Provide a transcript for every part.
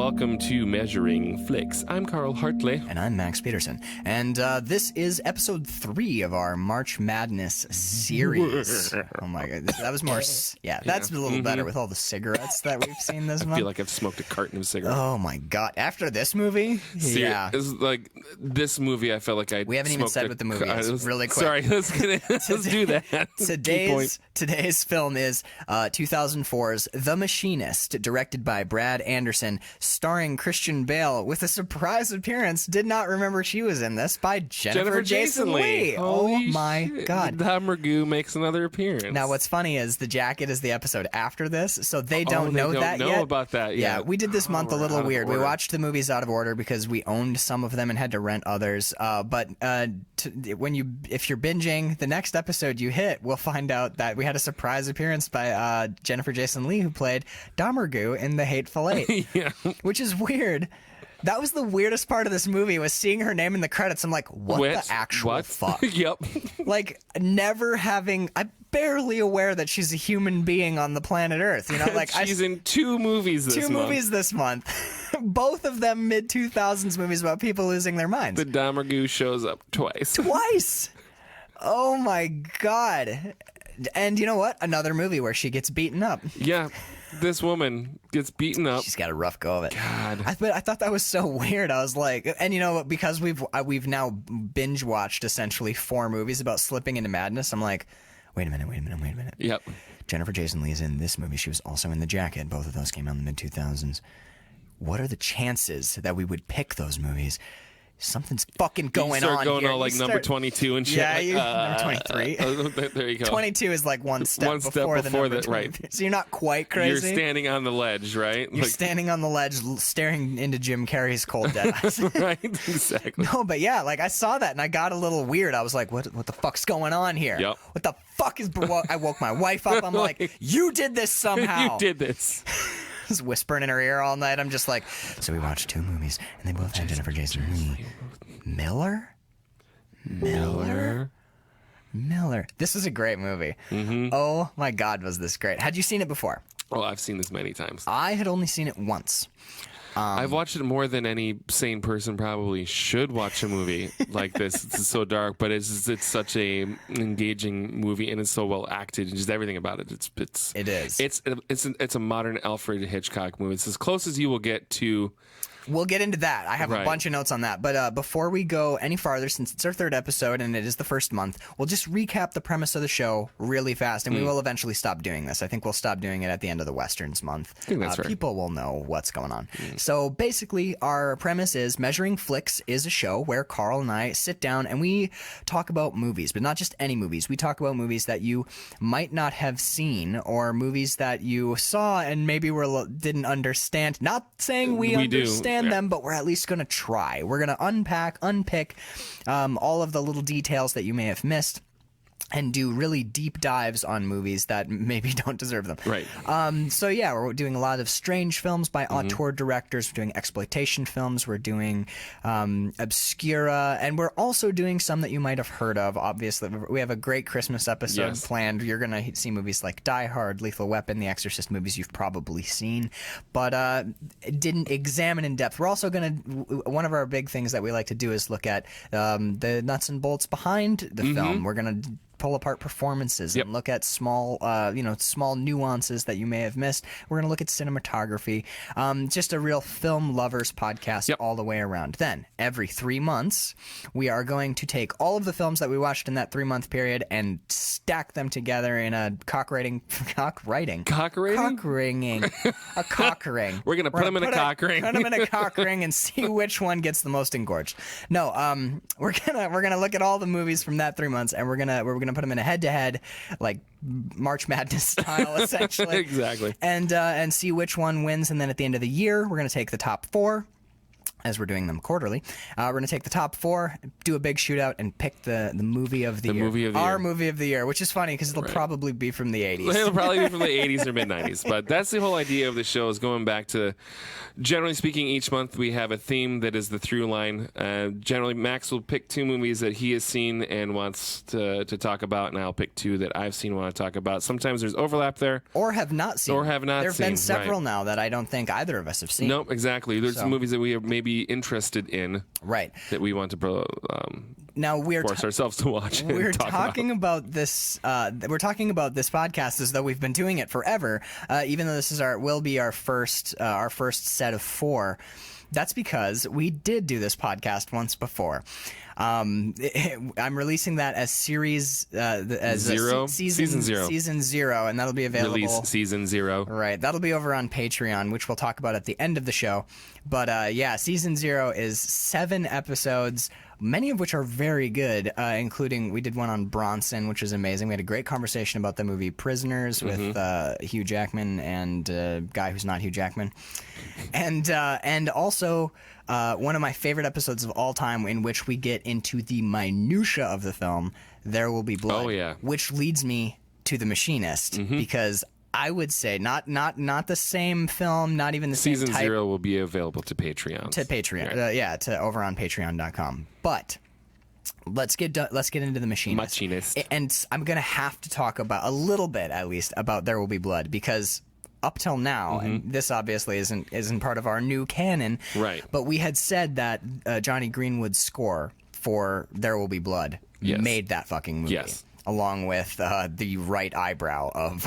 welcome to Measuring Flicks. I'm Karl Hartley. And I'm Max Peterson. And this is episode 3 of our March Madness series. Oh my god, that was more... that's a little better with all the cigarettes that we've seen this month. I feel like I've smoked a carton of cigarettes. Oh my god, after this movie? Yeah. It's like, this movie, I felt like We haven't even said what the movie is. Really quick. Sorry, let's do that. Today's film is 2004's The Machinist, directed by Brad Anderson, starring Christian Bale, with a surprise appearance, did not remember she was in this, by Jennifer Jason Leigh. Oh my god. Dom Mergoo makes another appearance. Now what's funny is The Jacket is the episode after this, so they don't know that yet. About that yet. Yeah, we did this month a little weird. We watched the movies out of order because we owned some of them and had to rent others. But if you're binging, the next episode you hit, we'll find out that we had a surprise appearance by Jennifer Jason Leigh, who played Dom Mergoo in The Hateful Eight. Yeah. Which is weird. That was the weirdest part of this movie, was seeing her name in the credits. I'm like, what the actual fuck? Yep. Like, I'm barely aware that she's a human being on the planet Earth. You know, like she's in 2 movies this month. 2 movies this month. Both of them mid-2000s movies about people losing their minds. The Dom Mergoo shows up twice. Twice! Oh my god. And you know what? Another movie where she gets beaten up. Yeah. This woman gets beaten up. She's got a rough go of it. God. I thought that was so weird. I was like, and you know, because we've now binge watched essentially 4 movies about slipping into madness. I'm like, wait a minute. Yep. Jennifer Jason Leigh is in this movie. She was also in The Jacket. Both of those came out in the mid-2000s. What are the chances that we would pick those movies? Something's fucking going on going here. on like number 22 and shit. Yeah, number 23. There you go. 22 is like one step before the number 20. Right. So you're not quite crazy. You're standing on the ledge, right? You're standing on the ledge staring into Jim Carrey's cold dead eyes. Right, exactly. No, but yeah, like I saw that and I got a little weird. I was like, what the fuck's going on here? Yep. What the fuck is... I woke my wife up. I'm like, you did this somehow. You did this. I was whispering in her ear all night. I'm just like, so we watched 2 movies and they both had Jennifer Jason Leigh. Miller. This is a great movie. Mm-hmm. Oh my god, was this great. Had you seen it before? Oh, I've seen this many times. I had only seen it once. I've watched it more than any sane person probably should watch a movie like this. It's so dark, but it's such a engaging movie, and it's so well acted, and just everything about it. It is. It's a modern Alfred Hitchcock movie. It's as close as you will get to. We'll get into that. I have a bunch of notes on that. But before we go any farther, since it's our 3rd episode and it is the first month, we'll just recap the premise of the show really fast, and we will eventually stop doing this. I think we'll stop doing it at the end of the Westerns month. I think that's fair. People will know what's going on. So basically, our premise is Measuring Flicks is a show where Karl and I sit down and we talk about movies, but not just any movies. We talk about movies that you might not have seen, or movies that you saw and maybe didn't understand. Not saying we understand them, but we're at least going to try. We're going to unpick all of the little details that you may have missed, and do really deep dives on movies that maybe don't deserve them. Right. So yeah, we're doing a lot of strange films by auteur directors. We're doing exploitation films. We're doing obscura, and we're also doing some that you might have heard of. Obviously, we have a great Christmas episode planned. You're gonna see movies like Die Hard, Lethal Weapon, The Exorcist, movies you've probably seen, but didn't examine in depth. We're also one of our big things that we like to do is look at the nuts and bolts behind the film. We're gonna pull apart performances and look at small nuances that you may have missed. We're going to look at cinematography. Just a real film lovers podcast all the way around. Then, every 3 months, we are going to take all of the films that we watched in that 3-month period and stack them together in a cock ringing. A cock ring. We're going to put them in a cock ring. Put them in a cock ring and see which one gets the most engorged. No, we're gonna look at all the movies from that 3 months, and we're gonna put them in a head-to-head, like March Madness style, essentially. Exactly. And see which one wins, and then at the end of the year, we're gonna take the top 4. as we're doing them quarterly. We're going to take the top 4, do a big shootout, and pick the movie of the year. Our movie of the year, which is funny because it'll probably be from the 80s. It'll probably be from the 80s or mid-90s. But that's the whole idea of the show, is going back to, generally speaking, each month we have a theme that is the through line. Generally, Max will pick 2 movies that he has seen and wants to talk about, and I'll pick 2 that I've seen and want to talk about. Sometimes there's overlap there. Or have not seen. There have been several now that I don't think either of us have seen. Nope, exactly. There's some movies that we are maybe interested in, that we want to now force ourselves to watch. We're talking about this. We're talking about this podcast as though we've been doing it forever, even though this is will be our first set of 4. That's because we did do this podcast once before. I'm releasing that as series season 0, and that'll be available. Release season 0. Right, that'll be over on Patreon, which we'll talk about at the end of the show. But season 0 is 7 episodes, many of which are very good, including we did one on Bronson, which is amazing. We had a great conversation about the movie Prisoners with Hugh Jackman and a guy who's not Hugh Jackman, and also one of my favorite episodes of all time, in which we get into the minutia of the film, There Will Be Blood, which leads me to The Machinist, because I would say not the same film, not even the same type. Season 0 will be available to Patreon. To over on Patreon.com. But let's get into The Machinist. And I'm gonna have to talk about a little bit, at least, about There Will Be Blood, because up till now, and this obviously isn't part of our new canon, right? But we had said that Johnny Greenwood's score for There Will Be Blood made that fucking movie. Yes. Along with the right eyebrow of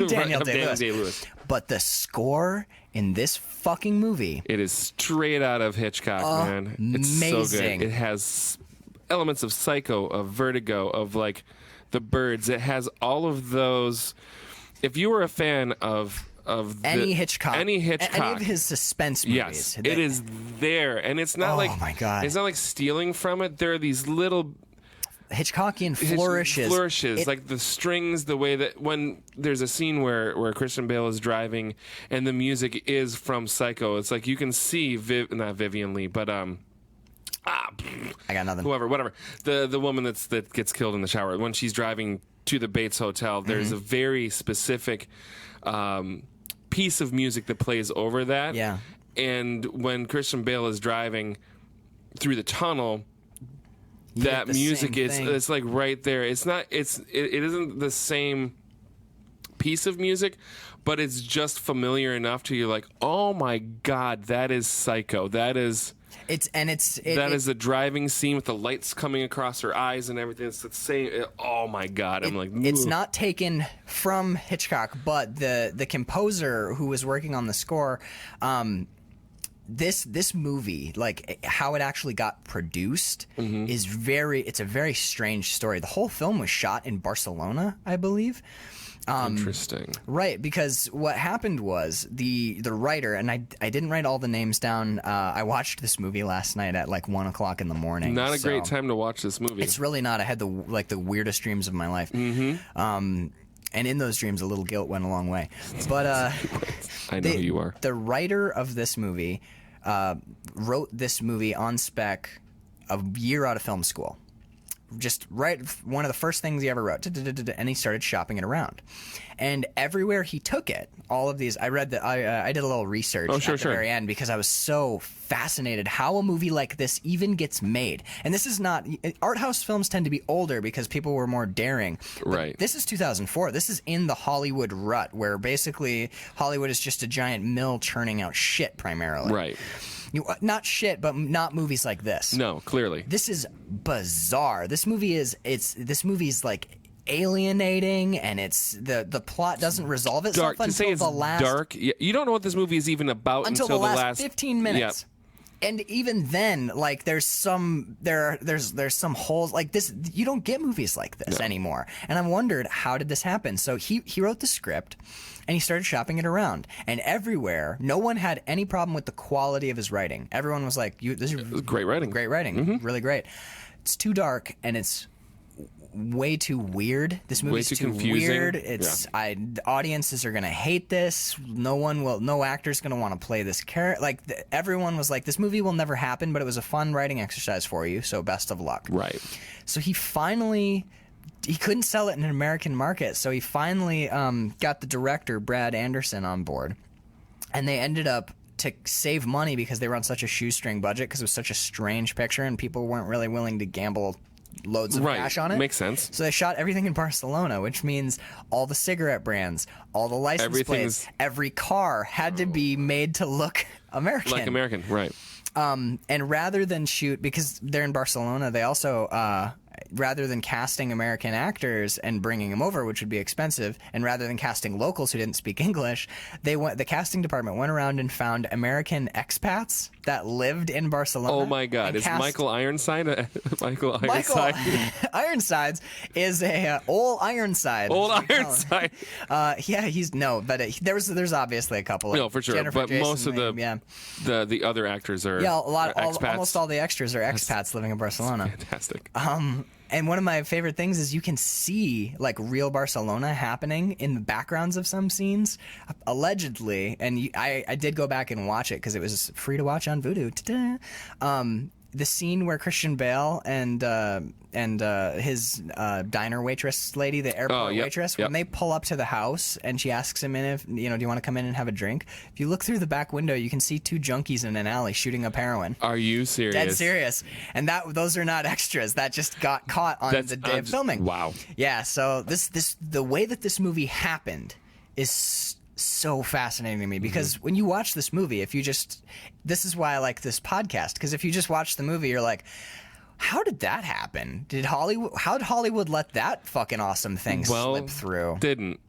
Daniel Day-Lewis. But the score in this fucking movie... It is straight out of Hitchcock, man. It's amazing. So good. It has elements of Psycho, of Vertigo, of, like, The Birds. It has all of those... If you were a fan of any Hitchcock, any of his suspense movies, yes, it is there. And it's not oh my God. It's not like stealing from it. There are these little... Hitchcockian flourishes. Like the strings, the way that when there's a scene where Christian Bale is driving and the music is from Psycho, it's like you can see not Vivian Leigh, but I got nothing. Whatever. The woman that gets killed in the shower when she's driving to the Bates Hotel. There's a very specific piece of music that plays over that. Yeah. And when Christian Bale is driving through the tunnel, that music it's like right there. It isn't the same piece of music, but it's just familiar enough to you, like, oh my God, that is Psycho. That is the driving scene with the lights coming across her eyes and everything. It's the same. Oh my God, I'm like, it's not taken from Hitchcock, but the composer who was working on the score. This movie, like how it actually got produced, is it's a very strange story. The whole film was shot in Barcelona, I believe. Interesting. Right, because what happened was the writer, and I didn't write all the names down. I watched this movie last night at like 1 o'clock in the morning. Not a great time to watch this movie. It's really not. I had the weirdest dreams of my life. And in those dreams, a little guilt went a long way. But I know who you are. The writer of this movie wrote this movie on spec a year out of film school. Just one of the first things he ever wrote, and he started shopping it around. And everywhere he took it, all of these, I read that I did a little research at the very end because I was so fascinated how a movie like this even gets made. And this is not art house films tend to be older because people were more daring. Right. This is 2004. This is in the Hollywood rut where basically Hollywood is just a giant mill churning out shit primarily. Right. Not shit, but not movies like this. No, clearly. This is bizarre. This movie is like alienating, and it's the plot doesn't resolve itself until the last dark. You don't know what this movie is even about until the last 15 minutes. Yep. And even then, like there's some holes like this. You don't get movies like this anymore. And I wondered, how did this happen? So he wrote the script, and he started shopping it around. And everywhere, no one had any problem with the quality of his writing. Everyone was like, "This is great writing, really great. It's too dark, and it's way too weird. This movie's too confusing. weird. Audiences are gonna hate this. No actor's gonna want to play this character. Like everyone was like, this movie will never happen, but it was a fun writing exercise for you. So best of luck. Right. So he couldn't sell it in an American market. So he finally got the director Brad Anderson on board, and they ended up, to save money because they were on such a shoestring budget because it was such a strange picture and people weren't really willing to gamble loads of cash on it. Makes sense. So they shot everything in Barcelona, which means all the cigarette brands, all the license plates, every car had to be made to look American. Like American, right. And rather than shoot, because they're in Barcelona, they also... rather than casting American actors and bringing them over, which would be expensive, and rather than casting locals who didn't speak English, the casting department went around and found American expats that lived in Barcelona. Oh my God! Is Michael Ironside Michael Ironsides is a old Ironside. Old Ironside. There's obviously a couple. No, for sure. Jennifer but Jason most of the other actors are almost all the extras are expats living in Barcelona. Fantastic. And one of my favorite things is you can see like real Barcelona happening in the backgrounds of some scenes, allegedly. And I did go back and watch it because it was free to watch on Vudu. The scene where Christian Bale and his diner waitress lady, the airport waitress, when they pull up to the house and she asks him if, do you want to come in and have a drink? If you look through the back window, you can see two junkies in an alley shooting up heroin. Are you serious? Dead serious. And those are not extras. That just got caught on the day of filming. Wow. Yeah. So the way that this movie happened is so fascinating to me because when you watch this movie, this is why I like this podcast, because if you just watch the movie, you're like, how did that happen? How did Hollywood let that fucking awesome thing slip through? Didn't.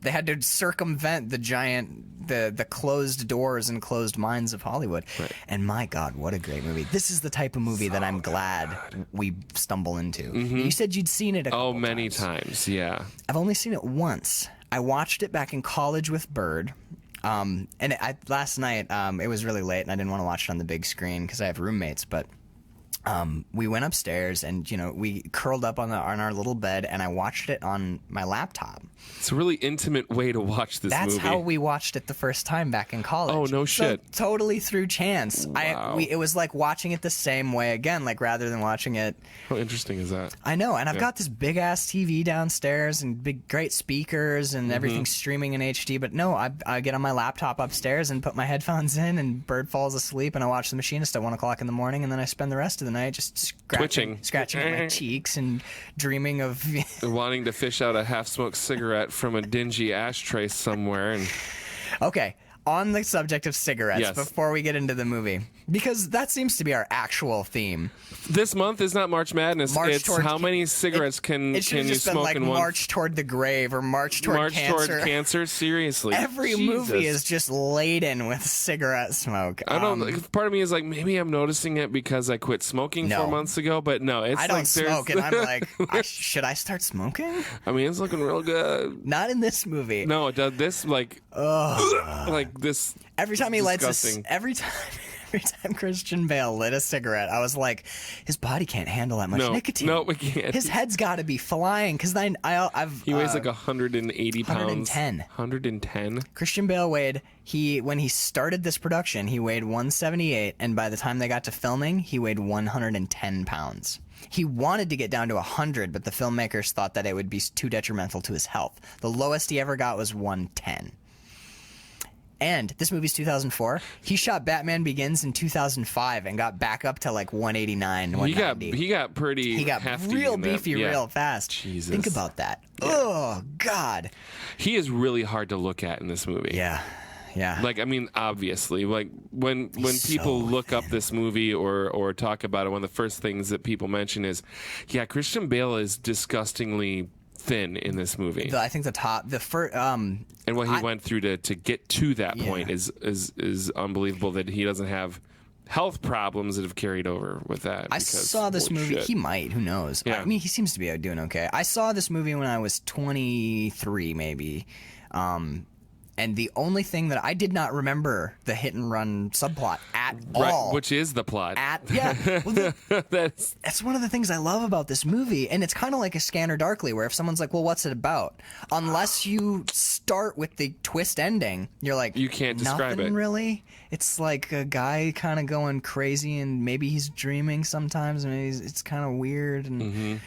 They had to circumvent the closed doors and closed minds of Hollywood. Right. And my God, what a great movie. This is the type of movie that I'm glad we stumble into. Mm-hmm. You said you'd seen it a couple many times, yeah. I've only seen it once. I watched it back in college with Bird. Last night, it was really late and I didn't want to watch it on the big screen because I have roommates, but we went upstairs and, we curled up on our little bed and I watched it on my laptop. It's a really intimate way to watch this movie. That's how we watched it the first time back in college. Oh, no shit. So, totally through chance. Wow. It was like watching it the same way again, like rather than watching it. How interesting is that? I know, and I've got this big-ass TV downstairs and great speakers and everything streaming in HD, but no, I get on my laptop upstairs and put my headphones in and Bird falls asleep and I watch The Machinist at 1 o'clock in the morning and then I spend the rest of the night just scratching at my cheeks and dreaming of wanting to fish out a half-smoked cigarette from a dingy ashtray somewhere. And okay, on the subject of cigarettes, before we get into the movie, because that seems to be our actual theme. This month is not March Madness. It's how many cigarettes can you smoke in one? March toward the grave or March toward cancer. Toward cancer. Seriously, every movie is just laden with cigarette smoke. I don't. Part of me is like, maybe I'm noticing it because I quit smoking 4 months ago, but no, it's I don't smoke, and I'm like, should I start smoking? I mean, it's looking real good. Not in this movie. No, it does. This like this. Every time he lights every time Christian Bale lit a cigarette, I was like, his body can't handle that much nicotine. No, we can't. His head's got to be flying because he weighs like 180 pounds. 110. Christian Bale when he started this production, he weighed 178, and by the time they got to filming, he weighed 110 pounds. He wanted to get down to 100, but the filmmakers thought that it would be too detrimental to his health. The lowest he ever got was 110. And this movie's 2004. He shot Batman Begins in 2005 and got back up to like 189, 190. He got pretty hefty real beefy real fast. Jesus. Think about that. Yeah. Oh, God. He is really hard to look at in this movie. Yeah. Yeah. Like, I mean, obviously, like when people look up this movie or talk about it, one of the first things that people mention is, Christian Bale is disgustingly thin in this movie. I think and what he went through to get to that point is unbelievable, that he doesn't have health problems that have carried over with that. I saw this movie. Shit. He might. Who knows? Yeah. I mean, he seems to be doing okay. I saw this movie when I was 23, maybe. And the only thing that I did not remember the hit and run subplot at at all. Which is the plot. Well, That's one of the things I love about this movie, and it's kind of like A Scanner Darkly, where if someone's like, well, what's it about? Unless you start with the twist ending, you're like, you can't describe nothing it. Really? It's like a guy kind of going crazy, and maybe he's dreaming sometimes, and it's kind of weird, and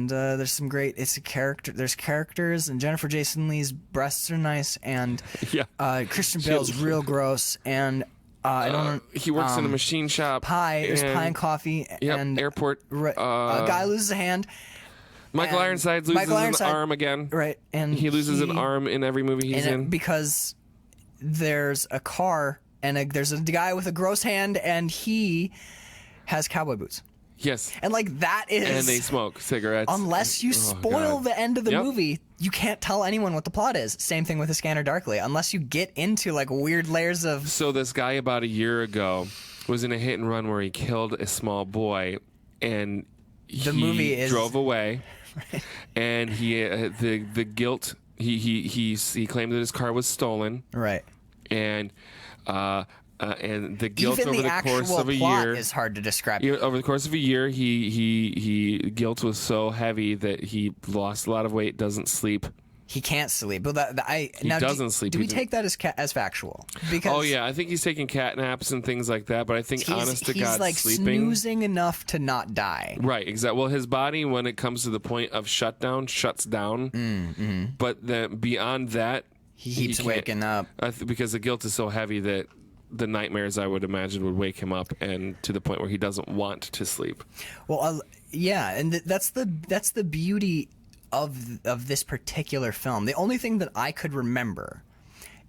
there's some great. There's characters, and Jennifer Jason Leigh's breasts are nice, and Christian Bale's real gross, and I don't. He works in a machine shop. There's pie and coffee, and airport. A guy loses a hand. Michael Ironside loses an arm again. Right, and he loses an arm in every movie he's in because there's a car and there's a guy with a gross hand, and he has cowboy boots. Yes. And like that is... And they smoke cigarettes. Unless you spoil the end of the movie, you can't tell anyone what the plot is. Same thing with A Scanner Darkly. Unless you get into like weird layers of... So this guy about a year ago was in a hit and run where he killed a small boy, and he drove away. Right. And he the guilt... He claimed that his car was stolen. Right. And the guilt even over the course of a year is hard to describe. Over the course of a year, he guilt was so heavy that he lost a lot of weight, doesn't sleep. He can't sleep. But doesn't sleep. Do we take that as factual? Because I think he's taking cat naps and things like that. But I think, honest to God, he's like sleeping, snoozing enough to not die. Right, exactly. Well, his body, when it comes to the point of shutdown, shuts down. Mm-hmm. But then beyond that, he keeps waking up because the guilt is so heavy that the nightmares, I would imagine, would wake him up, and to the point where he doesn't want to sleep. Well, and that's the beauty of this particular film. The only thing that I could remember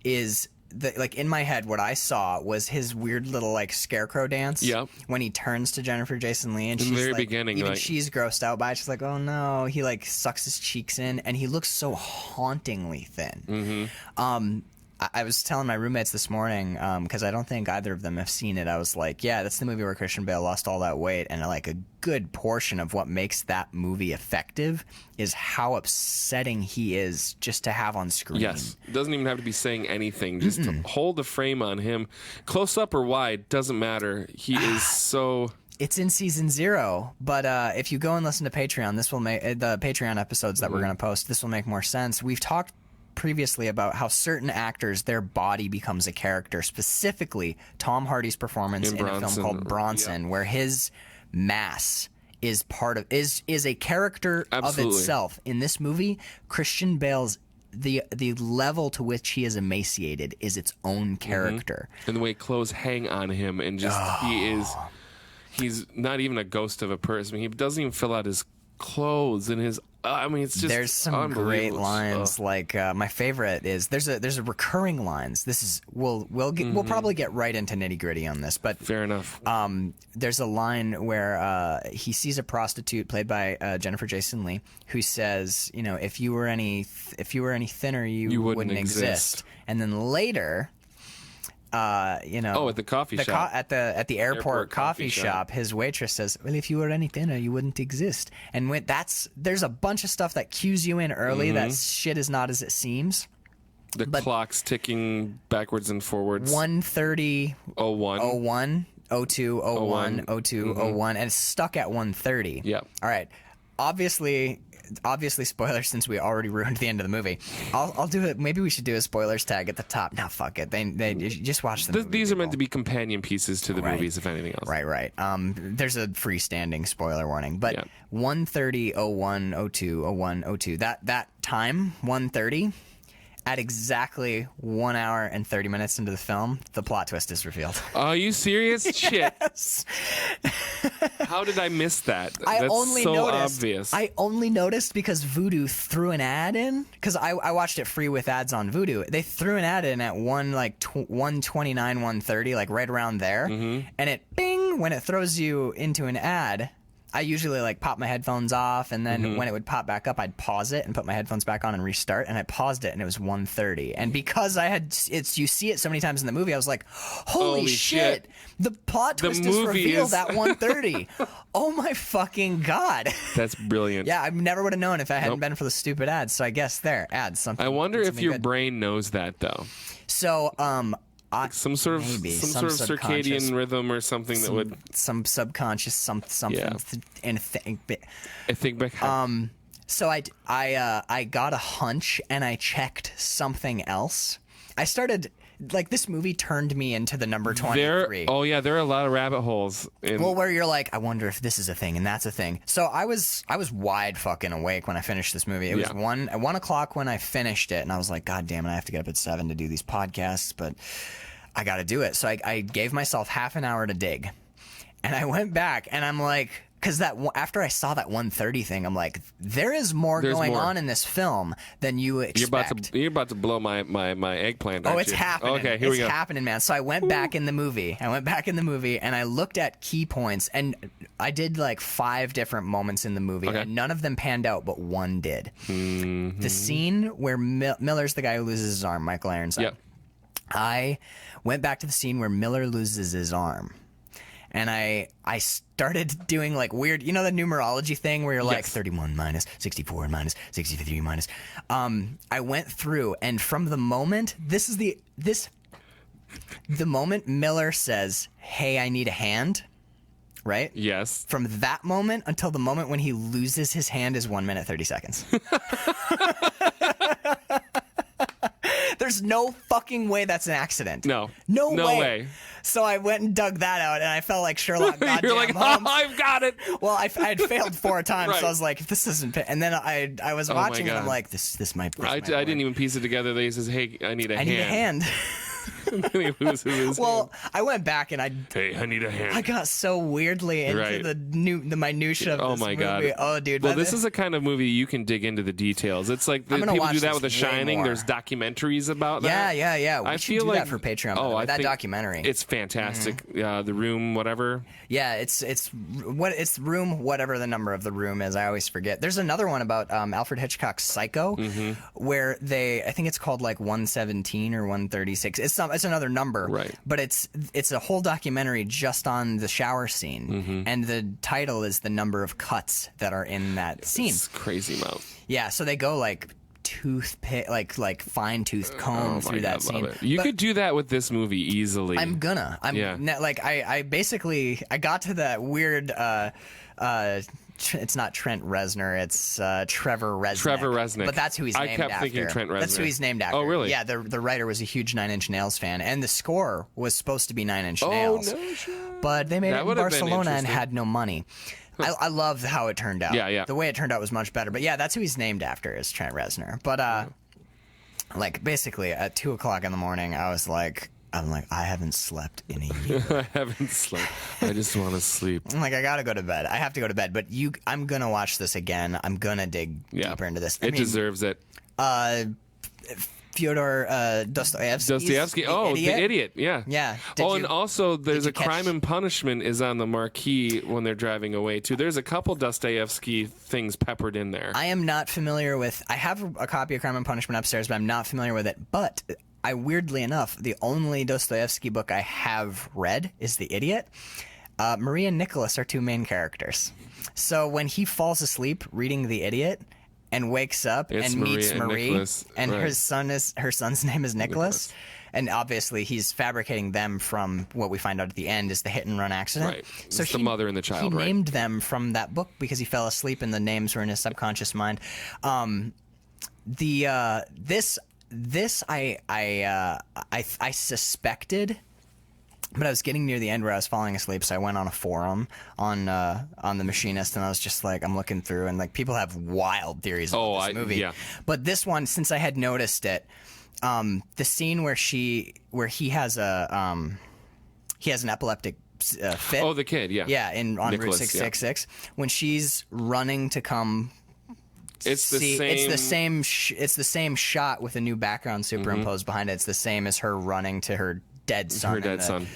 is that, like, in my head, what I saw was his weird little like scarecrow dance. Yep. When he turns to Jennifer Jason Leigh, and in she's the very like, beginning, even she's grossed out by it. She's like, oh no. He like sucks his cheeks in, and he looks so hauntingly thin. Mm-hmm. I was telling my roommates this morning, because I don't think either of them have seen it. I was like, yeah, that's the movie where Christian Bale lost all that weight. And like a good portion of what makes that movie effective is how upsetting he is just to have on screen. Yes. It doesn't even have to be saying anything. Just to hold the frame on him. Close up or wide, doesn't matter. He is so... It's in season 0, but if you go and listen to Patreon, this will make the Patreon episodes that we're going to post. This will make more sense. We've talked previously about how certain actors, their body becomes a character. Specifically, Tom Hardy's performance in a film called Bronson, where his mass is is a character of itself. In this movie, Christian Bale's the level to which he is emaciated is its own character. And the way clothes hang on him, and just he's not even a ghost of a person. He doesn't even fill out his clothes and his it's just there's some great lines. Like my favorite is there's a recurring lines. This is we'll probably get right into nitty gritty on this, but fair enough. There's a line where he sees a prostitute played by Jennifer Jason Leigh who says, you know, if you were any thinner, you wouldn't exist. And then later, at the coffee shop, at the airport coffee shop, his waitress says, "Well, if you were any thinner, you wouldn't exist." And there's a bunch of stuff that cues you in early that shit is not as it seems. The clock's ticking backwards and forwards. 1:30, 01, 02, 01, 02, 01, and it's stuck at 1:30. Yeah. All right. Obviously, spoilers since we already ruined the end of the movie. I'll do it. Maybe we should do a spoilers tag at the top. No, fuck it. They just watch the movie. These are meant to be companion pieces to the movies, if anything else. Right. There's a freestanding spoiler warning. But 1:30, 01, 02, 01, 02. That time, 1:30, at exactly 1 hour and 30 minutes into the film, the plot twist is revealed. Are you serious? Yes. Shit. How did I miss that? That's so noticed. Obvious. I only noticed because Vudu threw an ad in, because I watched it free with ads on Vudu. They threw an ad in at 1:29, 1:30, like right around there, and it bing when it throws you into an ad. I usually like pop my headphones off, and then when it would pop back up, I'd pause it and put my headphones back on and restart. And I paused it, and it was 1:30. And because you see it so many times in the movie, I was like, "Holy shit! The plot twist is revealed at 1:30." Oh my fucking god! That's brilliant. Yeah, I never would have known if I hadn't been for the stupid ads. So I guess ads something. I wonder if your brain knows that though. So Like some sort of circadian rhythm or something that would some subconscious something. Yeah. And I think back. So I got a hunch and I checked something else. I started this movie turned me into the number 23. There are a lot of rabbit holes. Where you're like, I wonder if this is a thing and that's a thing. So I was wide fucking awake when I finished this movie. It was at 1 o'clock when I finished it, and I was like, God damn it, I have to get up at 7 to do these podcasts, but I got to do it. So I gave myself half an hour to dig, and I went back, and I'm like, because after I saw that 1:30 thing, I'm like, there's more going on in this film than you expect. You're about to blow my eggplant. Oh, it's happening. Okay, here we go. It's happening, man. So I went back in the movie. And I looked at key points, and I did 5 different moments in the movie, and none of them panned out, but one did. Mm-hmm. The scene where Miller's the guy who loses his arm, Michael Ironside. Yep. I went back to the scene where Miller loses his arm. And I started doing weird, the numerology thing where you're like 31 minus 64 minus 63 minus. I went through, and from the moment the moment Miller says, "Hey, I need a hand," right? Yes. From that moment until the moment when he loses his hand is 1 minute 30 seconds. There's no fucking way that's an accident. No way. So I went and dug that out, and I felt like Sherlock goddamn You're like, Holmes. I've got it. Well, I had failed 4 times, Right. so I was like, this isn't... And then I was watching, and I'm like, this might... I didn't even piece it together. They says, hey, I need a hand. And then he loses his hand. I went back and Hey, I need a hand. I got so weirdly into the minutia of this my movie. God. Oh, dude. Well, this is a kind of movie you can dig into the details. It's like people do that with The Shining. There's documentaries about that. Yeah. We should do that for Patreon. I that think documentary. It's fantastic. The Room, whatever. Yeah, it's Room, whatever the number of the room is. I always forget. There's another one about Alfred Hitchcock's Psycho, where I think it's called 117 or 136. It's another number, right? But it's a whole documentary just on the shower scene, and the title is the number of cuts that are in that scene. It's crazy amount. Yeah, so they go toothpick, fine tooth comb through that scene. You could do that with this movie easily. I basically got to that weird. It's not Trent Reznor. It's Trevor Resnick. Trevor Resnick. But that's who he's named after. I kept thinking Trent Reznor. That's who he's named after. Oh, really? Yeah, the writer was a huge Nine Inch Nails fan, and the score was supposed to be Nine Inch Nails. Oh, no shit. But they made it in Barcelona and had no money. I love how it turned out. Yeah. The way it turned out was much better. But yeah, that's who he's named after, is Trent Reznor. But basically at 2 o'clock in the morning, I haven't slept in a year. I haven't slept. I just want to sleep. I'm like, I gotta go to bed. I have to go to bed. But I'm gonna watch this again. I'm gonna dig deeper into this. It deserves it. Fyodor Dostoevsky. Oh, The Idiot. Yeah. Yeah. And also there's a Crime and Punishment is on the marquee when they're driving away too. There's a couple Dostoevsky things peppered in there. I am not familiar with. I have a copy of Crime and Punishment upstairs, but I'm not familiar with it. But weirdly enough, the only Dostoevsky book I have read is The Idiot. Marie and Nicholas are 2 main characters. So when he falls asleep reading The Idiot and wakes up and meets Marie, and right. her son's name is Nicholas, and obviously he's fabricating them from what we find out at the end is the hit and run accident. Right. So it's the mother and the child. He named them from that book because he fell asleep and the names were in his subconscious mind. This I suspected, but I was getting near the end where I was falling asleep, so I went on a forum on the Machinist, and I was just I'm looking through, and people have wild theories about this movie. Yeah. But this one, since I had noticed it, the scene where he has an epileptic fit. Oh, the kid, yeah. Yeah, on Nicholas, Route 666, when she's running to come. It's the same shot with a new background superimposed behind it. It's the same as her running to her dead son. Her dead son.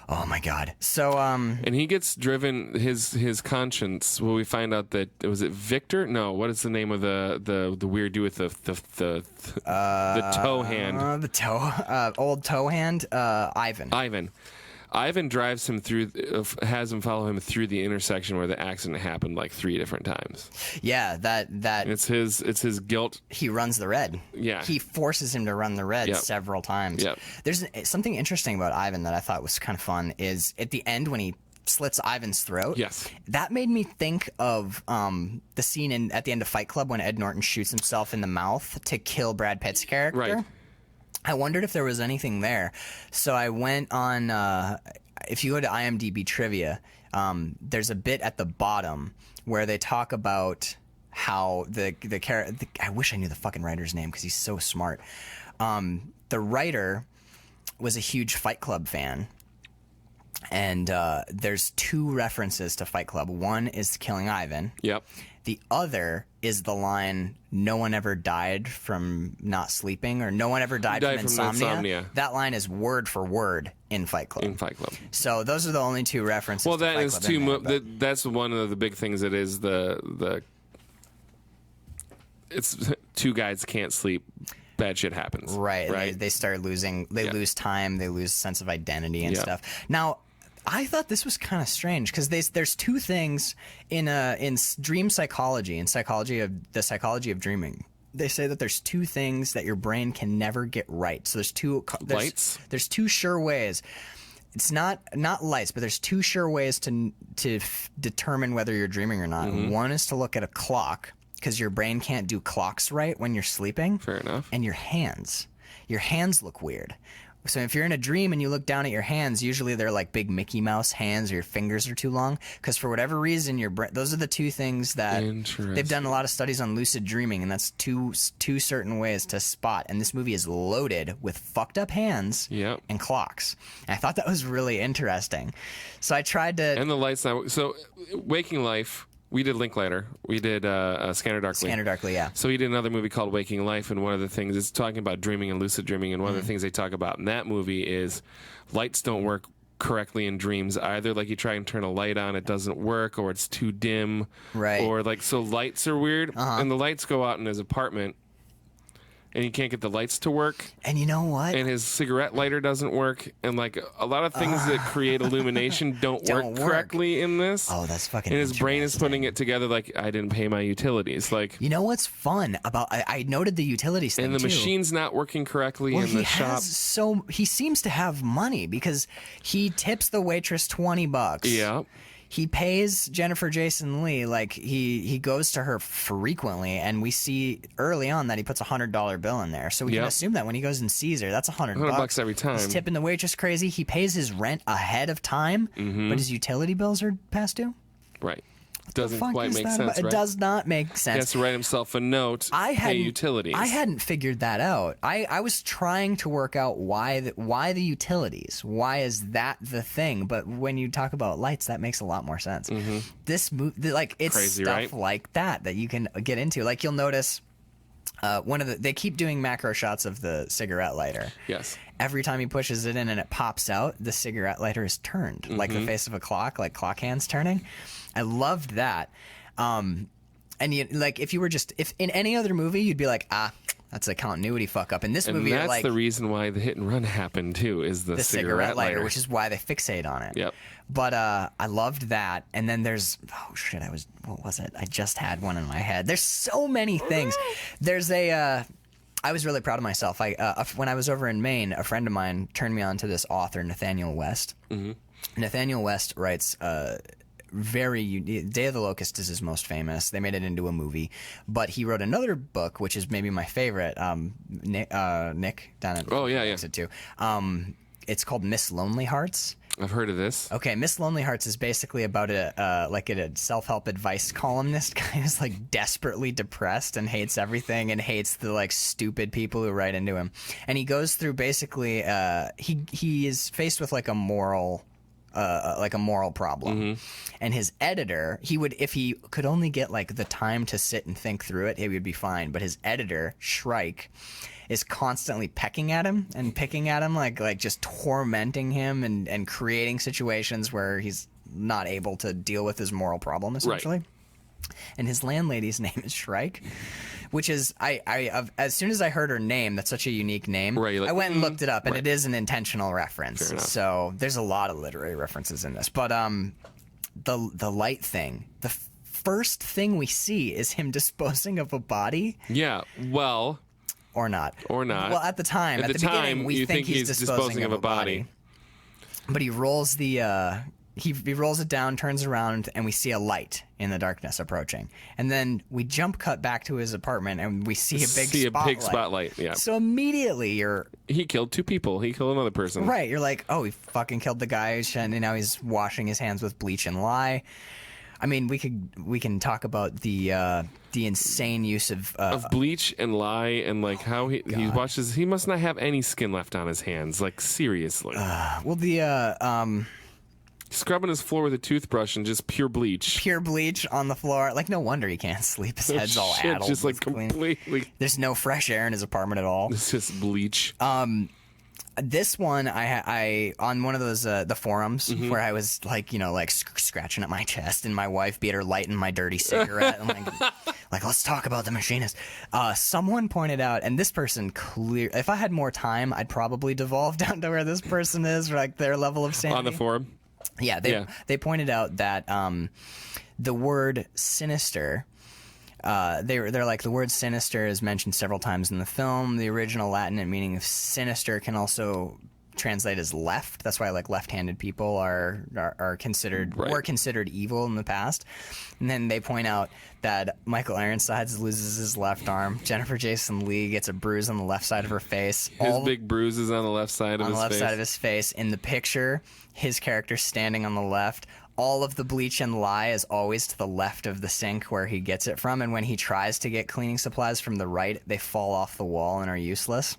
Oh my God. So and he gets driven his conscience. Well, we find out that was it Victor? No, what is the name of the weird dude with the toe hand? Old toe hand. Ivan. Ivan drives him through, has him follow him through the intersection where the accident happened like 3 different times. Yeah, that it's his guilt. He runs the red. Yeah, he forces him to run the red several times. Yep. There's something interesting about Ivan that I thought was kind of fun. Is at the end when he slits Ivan's throat. Yes, that made me think of the scene at the end of Fight Club when Ed Norton shoots himself in the mouth to kill Brad Pitt's character. Right. I wondered if there was anything there, so I went on. If you go to IMDb trivia, there's a bit at the bottom where they talk about how the character. I wish I knew the fucking writer's name because he's so smart. The writer was a huge Fight Club fan, and there's 2 references to Fight Club. One is killing Ivan. Yep. The other is the line, "No one ever died from not sleeping," or "No one ever died from insomnia." That line is word for word in Fight Club. So those are the only 2 references. Well, to that Fight is Club that's one of the big things. It is the it's 2 guys can't sleep. Bad shit happens. Right. They start losing. They lose time. They lose sense of identity and stuff. Now, I thought this was kind of strange because there's 2 things in dream psychology, in the psychology of dreaming. They say that there's 2 things that your brain can never get right. So lights. There's 2 sure ways. It's not lights, but there's 2 sure ways to determine whether you're dreaming or not. Mm-hmm. One is to look at a clock because your brain can't do clocks right when you're sleeping. Fair enough. And your hands look weird. So if you're in a dream and you look down at your hands, usually they're like big Mickey Mouse hands, or your fingers are too long. Because for whatever reason, your brain, those are the 2 things that they've done a lot of studies on lucid dreaming, and that's two certain ways to spot. And this movie is loaded with fucked up hands and clocks. And I thought that was really interesting. So I tried to. And the lights now. So Waking Life. We did Linklater. We did Scanner Darkly. Scanner Darkly, yeah. So he did another movie called Waking Life, and one of the things is talking about dreaming and lucid dreaming, and one of the things they talk about in that movie is lights don't work correctly in dreams either. Like you try and turn a light on, it doesn't work, or it's too dim. Right. Or like, so lights are weird, and the lights go out in his apartment, and he can't get the lights to work. And you know what? And his cigarette lighter doesn't work. And like a lot of things that create illumination don't work correctly in this. Oh, that's fucking And his brain is putting it together like, I didn't pay my utilities. Like, you know what's fun about, I noted the utilities thing and the too. machine's not working correctly in the shop. So he seems to have money because he tips the waitress $20. Yeah. He pays Jennifer Jason Leigh, like he goes to her frequently, and we see early on that he puts $100 bill in there. So we can assume that when he goes and sees her, that's $100 every time. He's tipping the waitress crazy. He pays his rent ahead of time, but his utility bills are past due. Right. Doesn't quite make sense, right? It does not make sense. He has to write himself a note, pay utilities. I hadn't figured that out. I was trying to work out why the utilities. Why is that the thing? But when you talk about lights, that makes a lot more sense. This movie, like, it's crazy, stuff right? like that you can get into. Like, you'll notice they keep doing macro shots of the cigarette lighter. Yes. Every time he pushes it in and it pops out, the cigarette lighter is turned, like the face of a clock, like clock hands turning. I loved that. And if in any other movie, you'd be like, that's a continuity fuck up. In this movie, that's like, the reason why the hit and run happened too, is the cigarette lighter, which is why they fixate on it. Yep. But I loved that. And then there's what was it? I just had one in my head. There's so many things. There's I was really proud of myself. When I was over in Maine, a friend of mine turned me on to this author, Nathaniel West. Nathaniel West writes very unique. Day of the Locust is his most famous. They made it into a movie, but he wrote another book, which is maybe my favorite. Nick down at it too. It's called Miss Lonely Hearts. I've heard of this. Okay, Miss Lonely Hearts is basically about a self-help advice columnist guy who's like desperately depressed and hates everything and hates the like stupid people who write into him. And he goes through basically he is faced with like a moral problem. And his editor, if he could only get like the time to sit and think through it, he would be fine. But his editor, Shrike, is constantly pecking at him and picking at him, like just tormenting him and creating situations where he's not able to deal with his moral problem, essentially. and his landlady's name is Shrike, which is as soon as I heard her name, that's such a unique name. Right, like, I went and looked it up, and right. it is an intentional reference. So there's a lot of literary references in this. But the light thing, the first thing we see is him disposing of a body. Yeah, well, or not. Well, at the time, at the beginning, we think he's disposing of a body. But he rolls the he rolls it down, turns around, and we see a light in the darkness approaching. And then we jump cut back to his apartment, and we see a big spotlight. Yeah. So immediately he killed 2 people. He killed another person. Right. You're like, oh, he fucking killed the guy, and now he's washing his hands with bleach and lye. I mean, we can talk about the insane use of bleach and lye, and like how he washes. He must not have any skin left on his hands. Like, seriously. Scrubbing his floor with a toothbrush and just pure bleach on the floor. Like, no wonder he can't sleep. His head's all addled. Just like completely. There's no fresh air in his apartment at all. It's just bleach. This one, I on one of those the forums where I was like, scratching at my chest, and my wife beat her lighting my dirty cigarette. I'm like, let's talk about The Machinist. Someone pointed out, and this person if I had more time, I'd probably devolve down to where this person is, or like their level of sanity. On the forum? Yeah, they pointed out that the word sinister. They're like, the word sinister is mentioned several times in the film. The original Latin meaning of sinister can also translate as left. That's why like left-handed people are considered were considered evil in the past. And then they point out that Michael Ironsides loses his left arm. Jennifer Jason Leigh gets a bruise on the left side of her face. His big bruise is on the left side of his face. In the picture, his character's standing on the left. All of the bleach and lye is always to the left of the sink where he gets it from, and when he tries to get cleaning supplies from the right, they fall off the wall and are useless.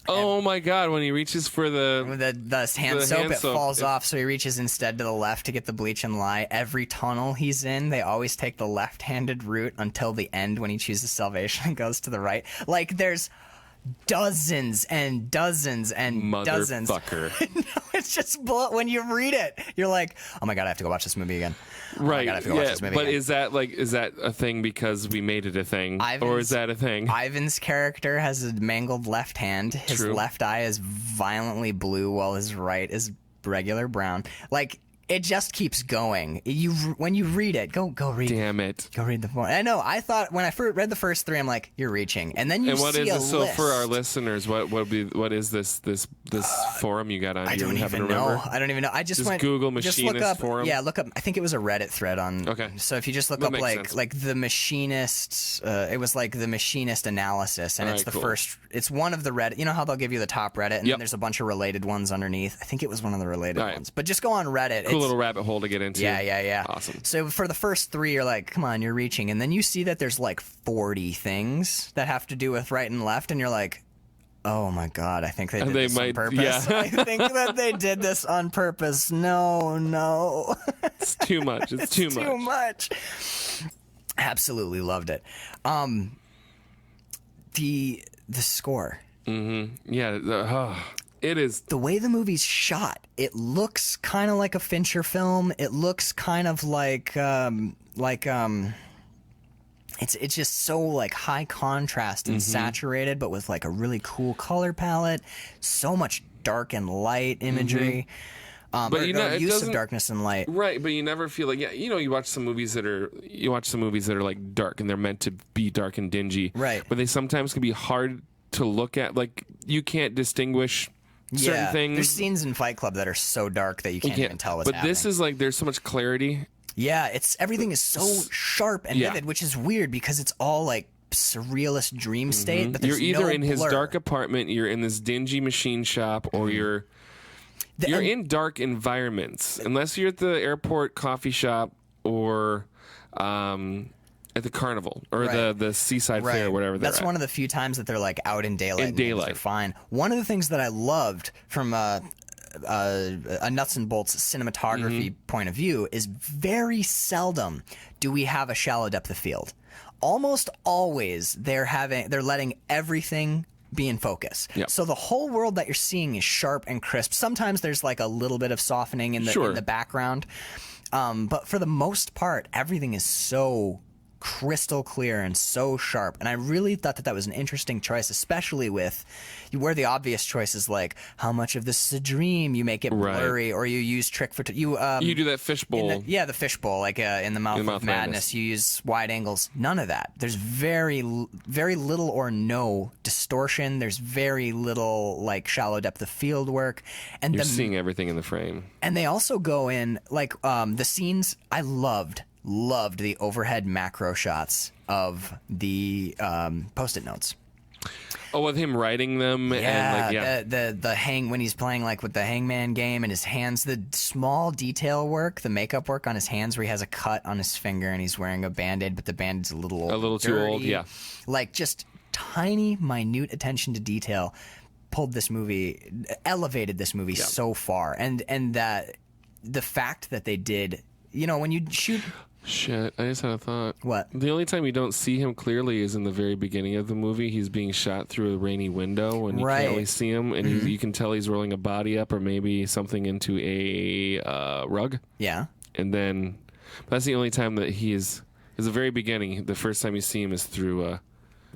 Oh my God! When he reaches for the hand soap, it falls off, so he reaches instead to the left to get the bleach and lye. Every tunnel he's in, they always take the left-handed route until the end when he chooses salvation and goes to the right. Like, there's dozens and dozens and dozens. Motherfucker. No, it's just when you read it, you're like, oh my God, I have to go watch this movie again. Right. Watch this movie again. Is that a thing because we made it a thing? Or is that a thing? Ivan's character has a mangled left hand. His left eye is violently blue while his right is regular brown. Like, it just keeps going. When you read it, go read. Damn it! Go read the form. I know. I thought when I first read the first 3, I'm like, you're reaching, and then you see a list. So for our listeners, what is this forum you got on? I don't even know. I just went Google Machinist forum. Yeah, look up. I think it was a Reddit thread on. Okay. So if you just look up like the Machinist, it was like the Machinist analysis, and it's the first. It's one of the Reddit. You know how they'll give you the top Reddit, and then there's a bunch of related ones underneath. I think it was one of the related ones. But just go on Reddit. Cool little rabbit hole to get into. Yeah. Awesome. So for the first 3, you're like, come on, you're reaching. And then you see that there's like 40 things that have to do with right and left. And you're like, oh my God, I think they did this on purpose. Yeah. I think that they did this on purpose. No. It's too much. It's too much. Absolutely loved it. The score. Mm-hmm. Yeah. It is. The way the movie's shot, it looks kind of like a Fincher film. It looks kind of like it's just so like high contrast and saturated, but with like a really cool color palette. So much dark and light imagery. But use of darkness and light. Right, but you never feel like you watch some movies that are like dark and they're meant to be dark and dingy. Right. But they sometimes can be hard to look at. Like, you can't distinguish certain things. There's scenes in Fight Club that are so dark that you can't even tell what's happening. But this is like, there's so much clarity. Yeah, everything is so sharp and vivid, which is weird because it's all like surrealist dream state. But you're either in his dark apartment, you're in this dingy machine shop, or you're in dark environments. Unless you're at the airport coffee shop or at the carnival or the seaside fair or whatever. That's one of the few times that they're like out in daylight. In daylight, they're fine. One of the things that I loved from a nuts and bolts cinematography point of view is very seldom do we have a shallow depth of field. Almost always they're letting everything be in focus. Yep. So the whole world that you're seeing is sharp and crisp. Sometimes there's like a little bit of softening in the background. But for the most part, everything is so crystal clear and so sharp. And I really thought that was an interesting choice, especially with where the obvious choice is like how much of this is a dream. You make it blurry, or you use trick for you do that fishbowl. The fishbowl, like in the mouth of madness. You use wide angles. None of that. There's very little or no distortion. There's very little like shallow depth of field work, and you're seeing everything in the frame. And they also go in like the scenes. I loved the overhead macro shots of the Post-it notes. Oh, with him writing them, the hang when he's playing like with the hangman game and his hands, the small detail work, the makeup work on his hands where he has a cut on his finger and he's wearing a Band-Aid, but the Band-Aid's a little too old, like just tiny, minute attention to detail elevated this movie so far, and that the fact that they did, when you shoot. Shit, I just had a thought. What? The only time you don't see him clearly is in the very beginning of the movie. He's being shot through a rainy window, and you can't really see him, and you can tell he's rolling a body up or maybe something into a rug. Yeah. And then that's the only time that he is the very beginning. The first time you see him is through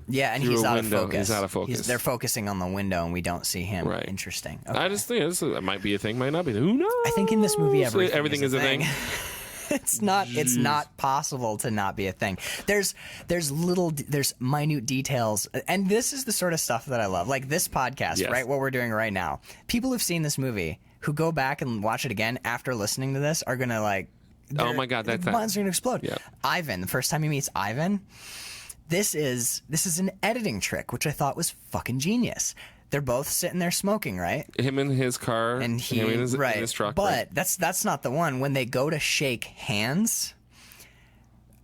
and he's out of focus. He's out of focus. They're focusing on the window, and we don't see him. Right. Interesting. Okay. I just think that might be a thing, might not be. Who knows? I think in this movie everything is a thing. It's not possible to not be a thing. There's minute details, and this is the sort of stuff that I love. Like this podcast, right? What we're doing right now. People who've seen this movie who go back and watch it again after listening to this are gonna like. Oh my god, their minds are gonna explode. Yeah. Ivan, the first time he meets Ivan, this is an editing trick, which I thought was fucking genius. They're both sitting there smoking, right? Him in his car, and him in his truck. But that's not the one. When they go to shake hands,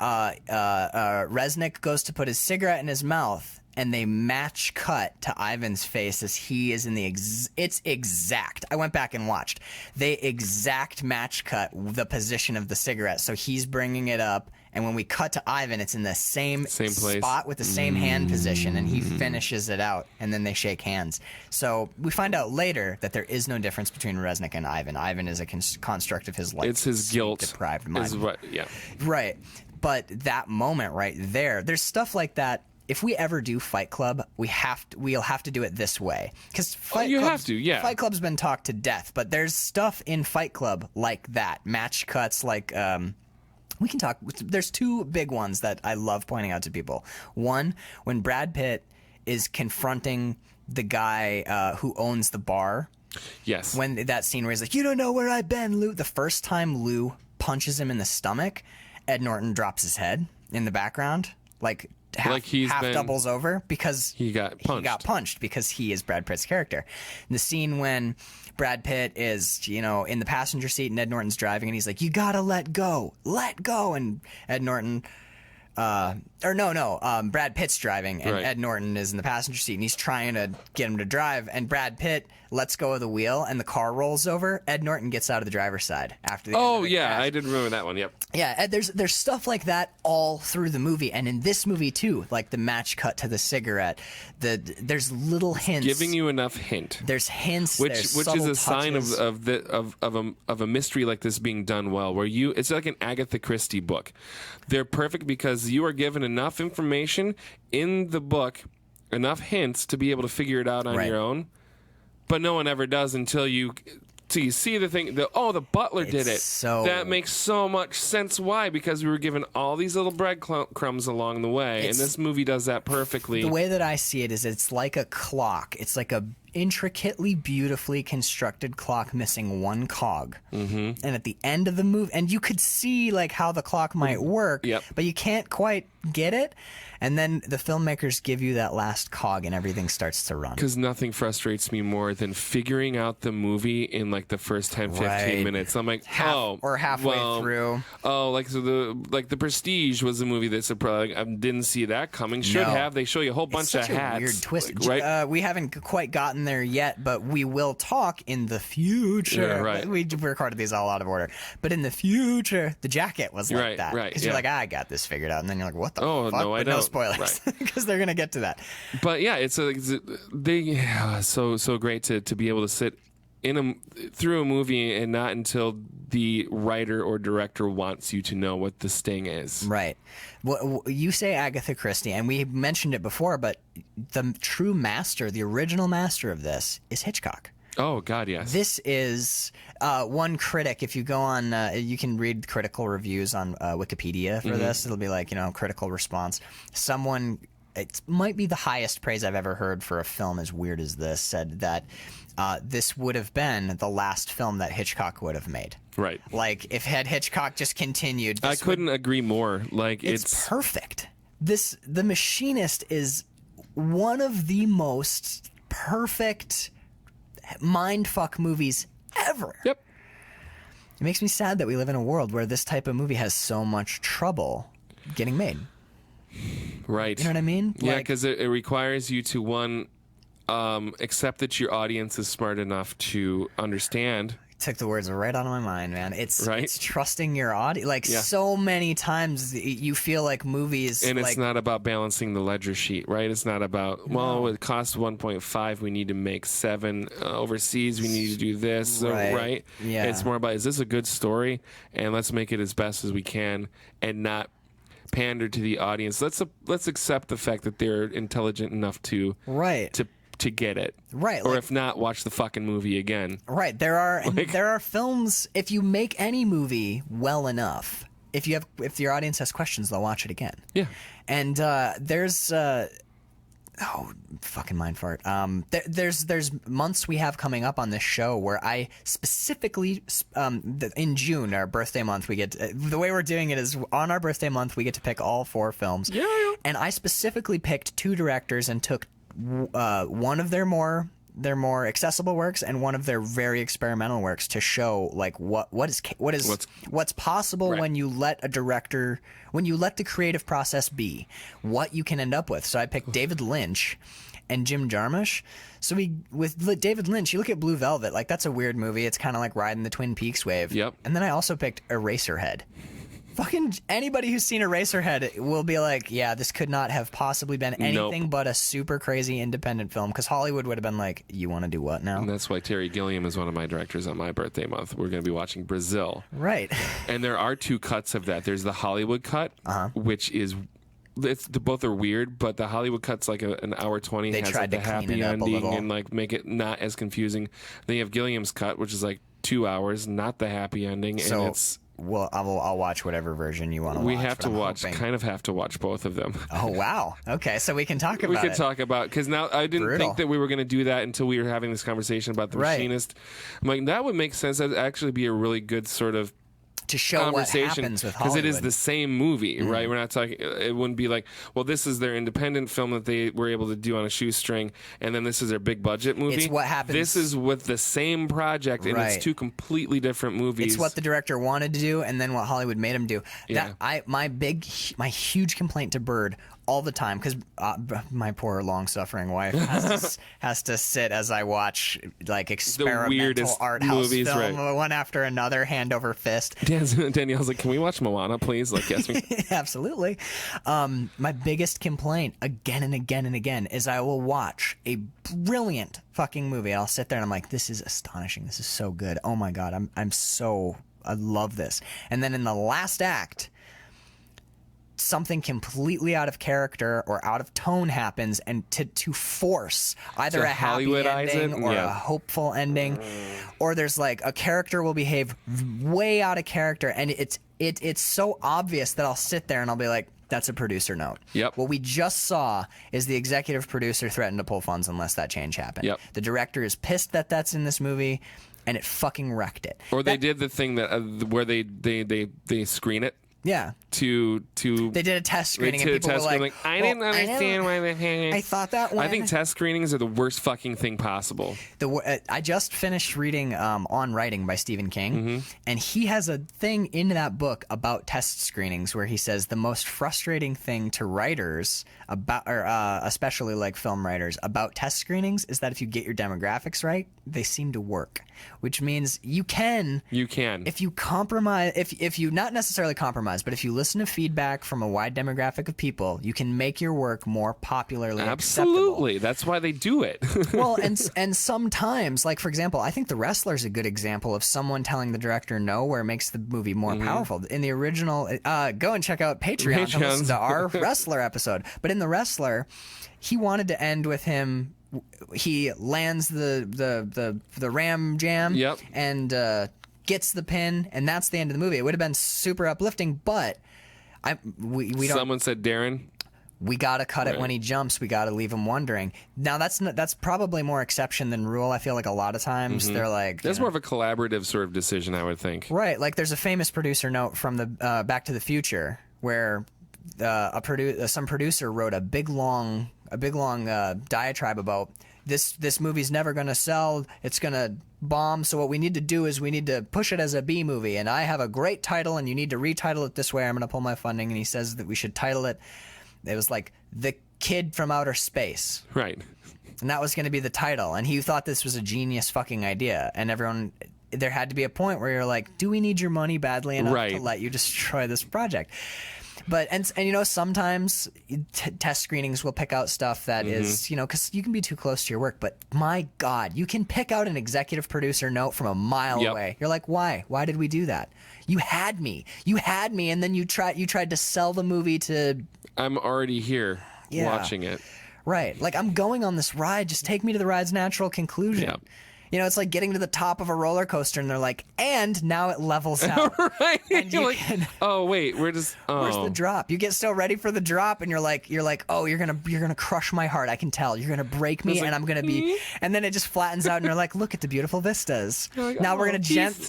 Resnick goes to put his cigarette in his mouth, and they match cut to Ivan's face as he is in the it's exact. I went back and watched. They exact match cut the position of the cigarette, so he's bringing it up. And when we cut to Ivan, it's in the same place. Spot with the same hand position, and he finishes it out, and then they shake hands. So we find out later that there is no difference between Resnick and Ivan. Ivan is a construct of his life. It's his guilt-deprived mind. Yeah. Right. But that moment right there's stuff like that. If we ever do Fight Club, we'll have to do it this way. Because Fight Club's been talked to death, but there's stuff in Fight Club like that. Match cuts like... we can talk. There's two big ones that I love pointing out to people. One, when Brad Pitt is confronting the guy who owns the bar. Yes. When that scene where he's like, "You don't know where I've been, Lou." The first time Lou punches him in the stomach, Ed Norton drops his head in the background, like half doubles over because he got punched because he is Brad Pitt's character. And the scene when Brad Pitt is, in the passenger seat and Ed Norton's driving and he's like, "You gotta let go. And Ed Norton, Brad Pitt's driving and Ed Norton is in the passenger seat and he's trying to get him to drive, and Brad Pitt lets go of the wheel and the car rolls over. Ed Norton gets out of the driver's side after the end of the crash. I did remember that one. Yep. Yeah, there's stuff like that all through the movie, and in this movie too, like the match cut to the cigarette. There's little hints, giving you enough hint. There's hints, which is a sign of a mystery like this being done well. Where it's like an Agatha Christie book. They're perfect because you are given enough information in the book, enough hints to be able to figure it out on your own. But no one ever does until you see the thing. The butler did it. That makes so much sense. Why? Because we were given all these little breadcrumbs along the way, and this movie does that perfectly. The way that I see it is, it's like a clock. It's like a intricately, beautifully constructed clock missing one cog. Mm-hmm. And at the end of the movie, and you could see like how the clock might work, but you can't quite get it. And then the filmmakers give you that last cog and everything starts to run. Because nothing frustrates me more than figuring out the movie in like the first 10, 15 minutes. I'm like, halfway through. Oh, the Prestige was a movie that surprised. I didn't see that coming. Should have. They show you a whole bunch of hats. Weird twist. Right? We haven't quite gotten there yet, but we will talk in the future. Yeah, right. We recorded these all out of order. But in the future, the jacket was like that. Right. Because you're like, I got this figured out. And then you're like, what the fuck? No, I don't. No spoilers. Because they're going to get to that. But yeah, so great to be able to sit through a movie, and not until the writer or director wants you to know what the sting is. Right. Well, you say Agatha Christie, and we mentioned it before, but the true master, the original master of this, is Hitchcock. Oh, God, yes. This is one critic. If you go on, you can read critical reviews on Wikipedia for this. It'll be like, critical response. Someone, it might be the highest praise I've ever heard for a film as weird as this, said that this would have been the last film that Hitchcock would have made. Right. Like, if had Hitchcock just continued. I couldn't agree more. Like, it's perfect. The Machinist is one of the most perfect mindfuck movies ever. Yep. It makes me sad that we live in a world where this type of movie has so much trouble getting made. Right. You know what I mean? Yeah, because it requires you to, accept that your audience is smart enough to understand. Took the words right out of my mind, man. It's trusting your audience. Like, so many times you feel like movies, and it's not about balancing the ledger sheet, right? It's not about it costs 1.5, we need to make 7 overseas, we need to do this, right? Yeah. It's more about, is this a good story, and let's make it as best as we can, and not pander to the audience. Let's accept the fact that they're intelligent enough to get it. Right. Or if not, watch the fucking movie again. Right. There are films, if you make any movie well enough, if your audience has questions, they'll watch it again. Yeah. And there's fucking mind fart. There's months we have coming up on this show where I specifically in June, our birthday month, we get the way we're doing it is on our birthday month we get to pick all 4 films. Yeah. And I specifically picked 2 directors and took one of their more accessible works and one of their very experimental works to show like what's possible when you let the creative process be, what you can end up with. So I picked David Lynch and Jim Jarmusch. So with David Lynch, you look at Blue Velvet, like that's a weird movie. It's kind of like riding the Twin Peaks wave. Yep. And then I also picked Eraserhead. Fucking anybody who's seen Eraserhead will be like, yeah, this could not have possibly been anything but a super crazy independent film, because Hollywood would have been like, you want to do what now? And that's why Terry Gilliam is one of my directors on my birthday month. We're going to be watching Brazil. Right. And there are 2 cuts of that. There's the Hollywood cut, which is... both are weird, but the Hollywood cut's like an hour 20. They has tried like to the clean happy it up ending a little. and like make it not as confusing. Then you have Gilliam's cut, which is like 2 hours, not the happy ending, and it's... Well, I'll watch whatever version you want to watch. We have to watch, kind of have to watch both of them. Oh, wow. Okay, so we can talk about it. We can talk about, because now I didn't think that we were going to do that until we were having this conversation about The Machinist. I'm like, that would make sense. That'd actually be a really good sort of to show what happens with Hollywood. Because it is the same movie, right? We're not talking, it wouldn't be like, well, this is their independent film that they were able to do on a shoestring, and then this is their big budget movie. It's what happens. This is with the same project, and it's 2 completely different movies. It's what the director wanted to do, and then what Hollywood made him do. Yeah. My huge complaint to Bird all the time, because my poor long-suffering wife has to sit as I watch like experimental art house movies, film one after another, hand over fist. Danielle's like, can we watch Moana, please? Like, yes, absolutely. My biggest complaint again and again and again is I will watch a brilliant fucking movie. I'll sit there and I'm like, this is astonishing. This is so good. Oh my God, I love this. And then in the last act, something completely out of character or out of tone happens, and to force either a happy ending or a hopeful ending, or there's like a character will behave way out of character, and it's so obvious that I'll sit there and I'll be like, that's a producer note. Yep. What we just saw is the executive producer threatened to pull funds unless that change happened. Yep. The director is pissed that that's in this movie, and it fucking wrecked it. They did the thing that where they screen it. Yeah. They did a test screening, and people were like, I didn't understand why they hanging. I thought that one. I think test screenings are the worst fucking thing possible. I just finished reading On Writing by Stephen King, and he has a thing in that book about test screenings where he says the most frustrating thing to writers about, or especially like film writers, about test screenings is that if you get your demographics right, they seem to work. Which means you can if you compromise, if you not necessarily compromise, compromise. But if you listen to feedback from a wide demographic of people, you can make your work more popularly Absolutely. acceptable. That's why they do it. Well, and sometimes, like, for example, I think The Wrestler is a good example of someone telling the director no, where it makes the movie more powerful. In the original, go and check out Patreon to listen to our Wrestler episode. But in The Wrestler, he wanted to end with him. He lands the ram jam and gets the pin, and that's the end of the movie. It would have been super uplifting, but we don't. Someone said, Darren, we got to cut it when he jumps. We got to leave him wondering. Now, that's probably more exception than rule. I feel like a lot of times they're like... That's more of a collaborative sort of decision, I would think. Right. Like, there's a famous producer note from the Back to the Future where some producer wrote a big long diatribe about this movie's never going to sell. It's going to bomb. So what we need to do is we need to push it as a B movie. And I have a great title, and you need to retitle it this way. I'm going to pull my funding. And he says that we should title it... It was like The Kid from Outer Space. Right. And that was going to be the title. And he thought this was a genius fucking idea. And everyone, there had to be a point where you're like, do we need your money badly enough to let you destroy this project? But, and you know, sometimes test screenings will pick out stuff that is, you know, because you can be too close to your work. But my God, you can pick out an executive producer note from a mile away. You're like, why? Why did we do that? You had me. You had me. And then you tried to sell the movie to... I'm already here watching it. Right. Like, I'm going on this ride. Just take me to the ride's natural conclusion. Yeah. You know, it's like getting to the top of a roller coaster and they're like, and now it levels out. Right. And you're like, oh, wait, where's the drop? You get so ready for the drop and you're like, oh, you're gonna crush my heart. I can tell. You're gonna break me and I'm gonna be, and then it just flattens out and you're like, look at the beautiful vistas. Like, now we're gonna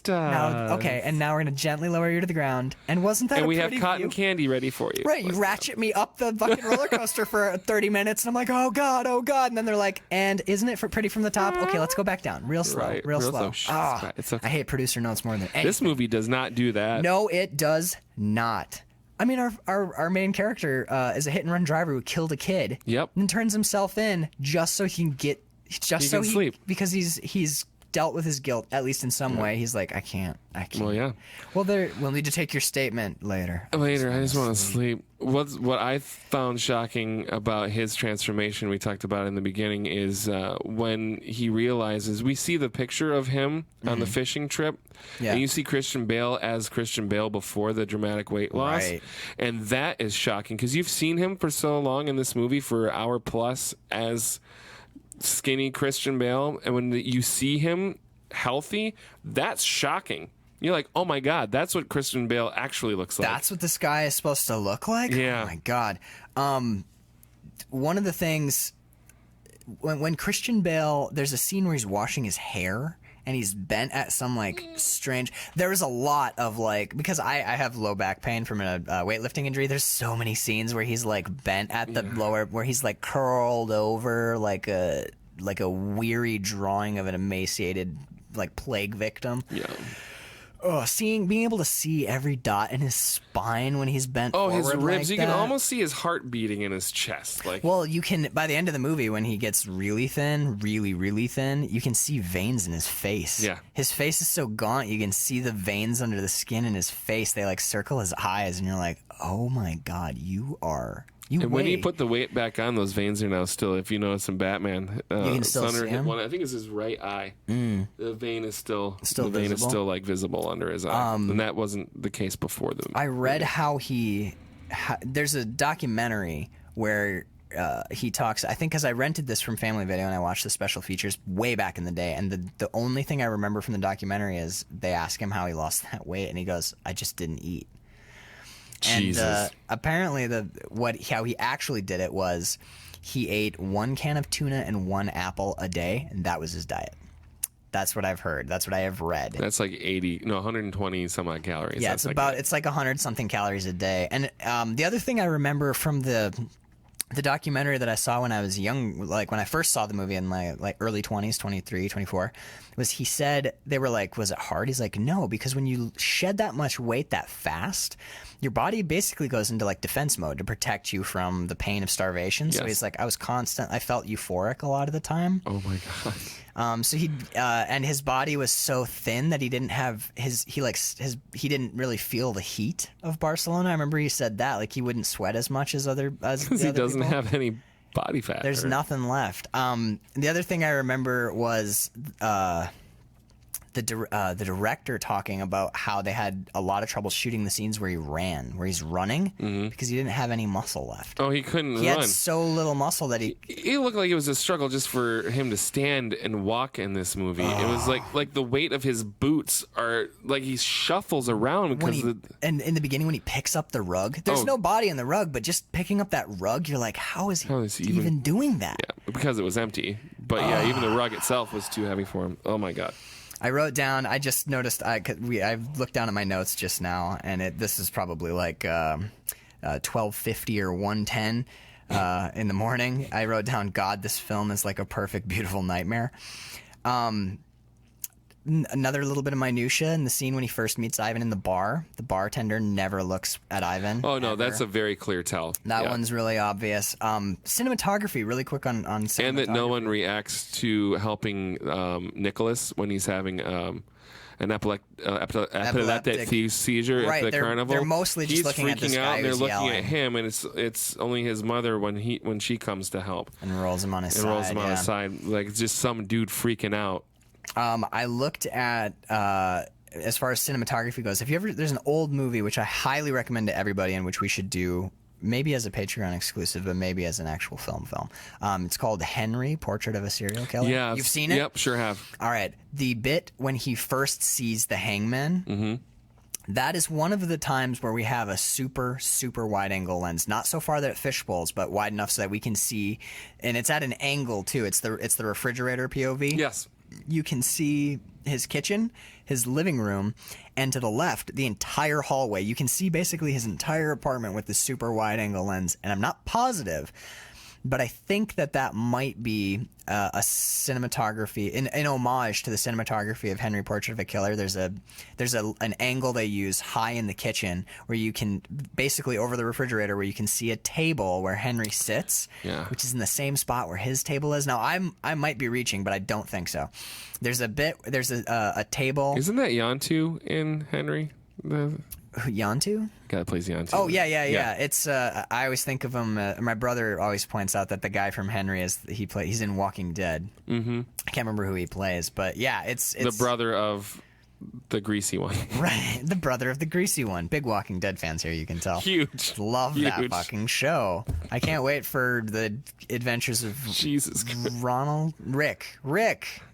now we're gonna gently lower you to the ground. And wasn't that and a we pretty have cotton view? Candy ready for you. Right, you ratchet me up the fucking roller coaster for 30 minutes and I'm like, oh God. And then they're like, and isn't it pretty from the top? Okay, let's go back down. Real slow. Right, real slow. It's okay. I hate producer notes more than anything. This movie does not do that. No, it does not. I mean, our main character is a hit and run driver who killed a kid. Yep. And turns himself in just so he can get, sleep. Because he's dealt with his guilt, at least in some way. He's like, I can't. Well, yeah. Well, we'll need to take your statement later. I just want to sleep. What I found shocking about his transformation, we talked about in the beginning, is when he realizes, we see the picture of him on the fishing trip, and you see Christian Bale as Christian Bale before the dramatic weight loss. Right. And that is shocking, because you've seen him for so long in this movie, for an hour plus, as skinny Christian Bale, and when you see him healthy, that's shocking. You're like, oh my God, that's what Christian Bale actually looks like. That's what this guy is supposed to look like? Yeah. Oh my God. One of the things, when Christian Bale, there's a scene where he's washing his hair and he's bent at some like strange, there was a lot of like, because I have low back pain from a weightlifting injury, there's so many scenes where he's like bent at the lower, where he's like curled over like a weary drawing of an emaciated like plague victim. Yeah. Oh, being able to see every dot in his spine when he's bent forward. His ribs. Like you can almost see his heart beating in his chest. Like, well, you can, by the end of the movie, when he gets really thin, really thin, you can see veins in his face. Yeah. His face is so gaunt, you can see the veins under the skin in his face. They like circle his eyes, and you're like, oh my God, when he put the weight back on, those veins are now still, if you notice in Batman, you can still see him? I think it's his right eye. The vein is still visible? like visible under his eye, and that wasn't the case before the I read how there's a documentary where he talks, I think, because I rented this from Family Video and I watched the special features way back in the day, and the only thing I remember from the documentary is they ask him how he lost that weight, and he goes, I just didn't eat. Jesus. And apparently how he actually did it was he ate 1 can of tuna and 1 apple a day, and that was his diet. That's what I've heard. That's what I have read. That's like 120 some odd calories. Yeah, it's like 100 something calories a day. And the other thing I remember from the documentary that I saw when I was young, like when I first saw the movie in my like early 20s, 23, 24, was he said, they were like, was it hard? He's like, no, because when you shed that much weight that fast, your body basically goes into like defense mode to protect you from the pain of starvation. Yes. So he's like, I felt euphoric a lot of the time. Oh my God. So he and his body was so thin that he didn't have he didn't really feel the heat of Barcelona. I remember he said that, like, he wouldn't sweat as much as because he doesn't have any body fat. There's nothing left. The other thing I remember was the director talking about how they had a lot of trouble shooting the scenes where he's running, because he didn't have any muscle left. Oh, he couldn't run. He had so little muscle that he looked like it was a struggle just for him to stand and walk in this movie. It was like the weight of his boots are like he shuffles around and in the beginning when he picks up the rug, there's no body in the rug, but just picking up that rug, you're like, how is he even doing that? Yeah, because it was empty. But yeah, even the rug itself was too heavy for him. Oh my God. I wrote down. I just noticed. I looked down at my notes just now, and this is probably like 12:50 or 1:10 in the morning. I wrote down, God, this film is like a perfect, beautiful nightmare. Another little bit of minutia in the scene when he first meets Ivan in the bar. The bartender never looks at Ivan. Oh no, that's a very clear tell. That one's really obvious. Cinematography, really quick on cinematography. And that no one reacts to helping Nicholas when he's having an epileptic seizure at the carnival. They're mostly just looking at this guy out, and they're who's looking yelling. at him, and it's only his mother when she comes to help and rolls him on his side. Like it's just some dude freaking out. I looked at as far as cinematography goes. There's an old movie which I highly recommend to everybody, and which we should do maybe as a Patreon exclusive, but maybe as an actual film. It's called Henry, Portrait of a Serial Killer. Yeah, you've seen it? Yep, sure have. All right, the bit when he first sees the hangman. That is one of the times where we have a super, super wide angle lens. Not so far that it fishbowls, but wide enough so that we can see, and it's at an angle too. It's the refrigerator POV. Yes. You can see his kitchen, his living room, and to the left, the entire hallway. You can see basically his entire apartment with the super wide angle lens. And I'm not positive, but I think that might be a cinematography, an homage to the cinematography of Henry, Portrait of a Killer. There's an angle they use high in the kitchen where you can basically over the refrigerator where you can see a table where Henry sits, which is in the same spot where his table is. Now I might be reaching, but I don't think so. There's a table. Isn't that Yantu in Henry? Yantu? Guy that plays Yantu. Oh yeah. It's I always think of him. My brother always points out that the guy from Henry he's in Walking Dead. I can't remember who he plays, but yeah, it's the brother of the greasy one. Right, the brother of the greasy one. Big Walking Dead fans here, you can tell. Huge. Love that fucking show. I can't wait for the adventures of Rick.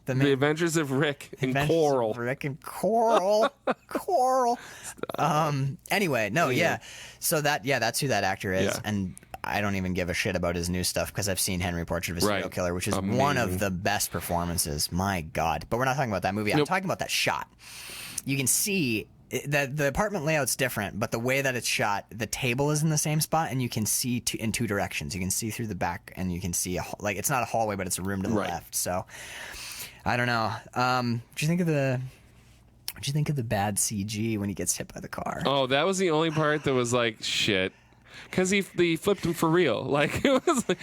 The Adventures of Rick and Coral. Coral. Anyway, no, yeah. So that's who that actor is, and I don't even give a shit about his new stuff because I've seen Henry, Portrait of a Serial Killer, which is one of the best performances. My God. But we're not talking about that movie. I'm talking about that shot. You can see that the apartment layout's different, but the way that it's shot, the table is in the same spot, and you can see in two directions. You can see through the back, and you can see it's not a hallway, but it's a room to the left. So I don't know. What do you think of the bad CG when he gets hit by the car? Oh, that was the only part that was like shit. Because he flipped him for real. Like it was like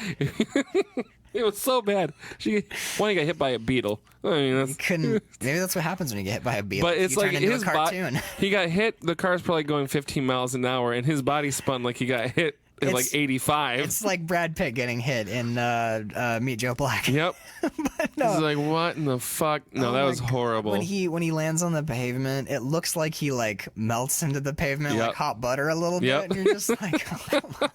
it was so bad. He got hit by a beetle. I mean, maybe that's what happens when you get hit by a beetle. But it's like his cartoon. He got hit. The car's probably going 15 miles an hour, and his body spun like he got hit at like 85. It's like Brad Pitt getting hit in Meet Joe Black. Yep. But no. It's like, what in the fuck? No, that was horrible. When he lands on the pavement, it looks like he like melts into the pavement like hot butter a little bit. And you're just like, oh,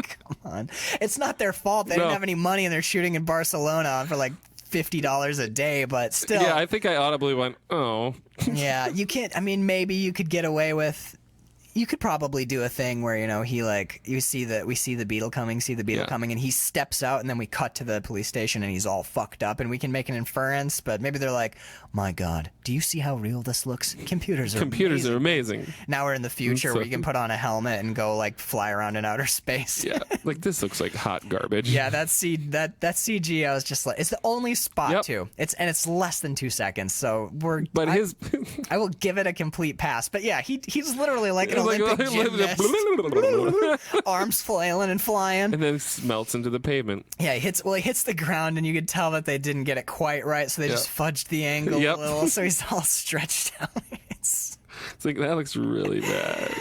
come on. It's not their fault. They didn't have any money and they're shooting in Barcelona for like $50 a day, but still. Yeah, I think I audibly went, oh. Yeah, you can't. I mean, maybe you could get away with. You could probably do a thing where, he we see the beetle coming, and he steps out, and then we cut to the police station, and he's all fucked up, and we can make an inference, but maybe they're like, my God, do you see how real this looks? Computers are amazing. Now we're in the future where you can put on a helmet and go like fly around in outer space. Yeah, like this looks like hot garbage. Yeah, that CG, I was just like, it's the only spot too. It's less than 2 seconds, so I will give it a complete pass. But yeah, he's literally like Olympic gymnast. like Arms flailing and flying. and then melts into the pavement. Yeah, he hits the ground, and you could tell that they didn't get it quite right, so they just fudged the angle a little, so he's all stretched out. It's like, that looks really bad.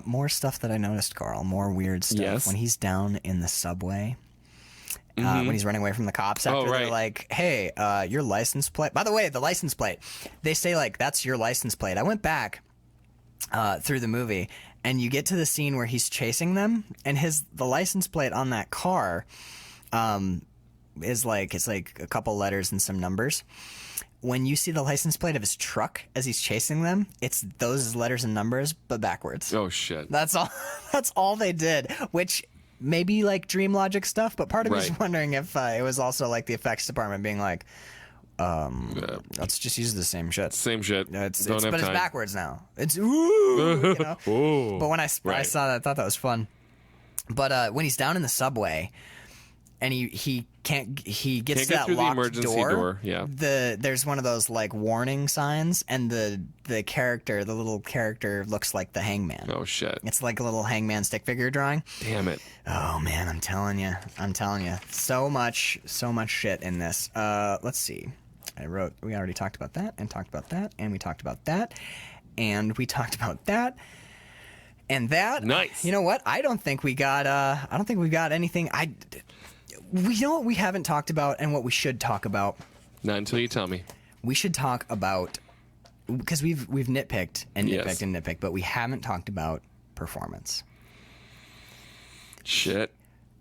More stuff that I noticed, Carl. More weird stuff. Yes. When he's down in the subway, when he's running away from the cops after they're like, hey, your license plate. By the way, the license plate. They say, like, that's your license plate. I went back through the movie, and you get to the scene where he's chasing them, and the license plate on that car is like, it's like a couple letters and some numbers. When you see the license plate of his truck as he's chasing them, it's those letters and numbers, but backwards. Oh, shit. That's all. That's all they did, which maybe like dream logic stuff, but part of me is wondering if it was also like the effects department being like, let's just use the same shit. Same shit. It's Don't have but time. it's backwards now. It's ooh, you know? Ooh. But when I saw that, I thought that was fun. But when he's down in the subway and he gets to that through locked the emergency door. Yeah. There's one of those like warning signs, and the little character looks like the hangman. Oh shit. It's like a little hangman stick figure drawing. Damn it. Oh man, I'm telling you. So much shit in this. Let's see. We already talked about that, and talked about that, and we talked about that, and we talked about that. And that. Nice. You know what? I don't think we got anything. We know what we haven't talked about and what we should talk about. Not until you tell me. We should talk about, because we've nitpicked and Yes. and nitpicked, but we haven't talked about performance. Shit.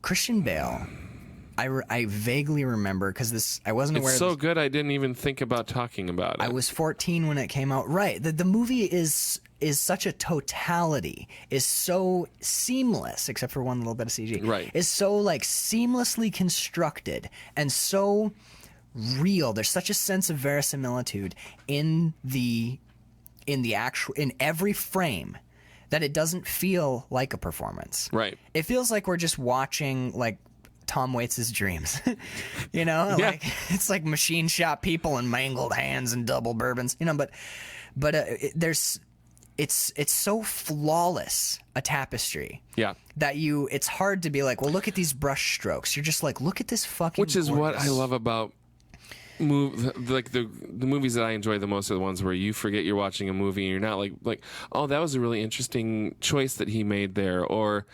Christian Bale. I vaguely remember, because I wasn't aware. It's so good I didn't even think about talking about it. I was 14 when it came out. Right. The movie is such a totality, is so seamless, except for one little bit of CG. Right. Is so like seamlessly constructed and so real. There's such a sense of verisimilitude in every frame that it doesn't feel like a performance. Right. It feels like we're just watching like Tom Waits' dreams. You know, Yeah. like it's like machine shop people and mangled hands and double bourbons, you know, but it's so flawless a tapestry. Yeah. That it's hard to be like, well, look at these brush strokes. You're just like, look at this fucking Which is what I gorgeous. love about the movies that I enjoy the most are the ones where you forget you're watching a movie and you're not like, oh, that was a really interesting choice that he made there, or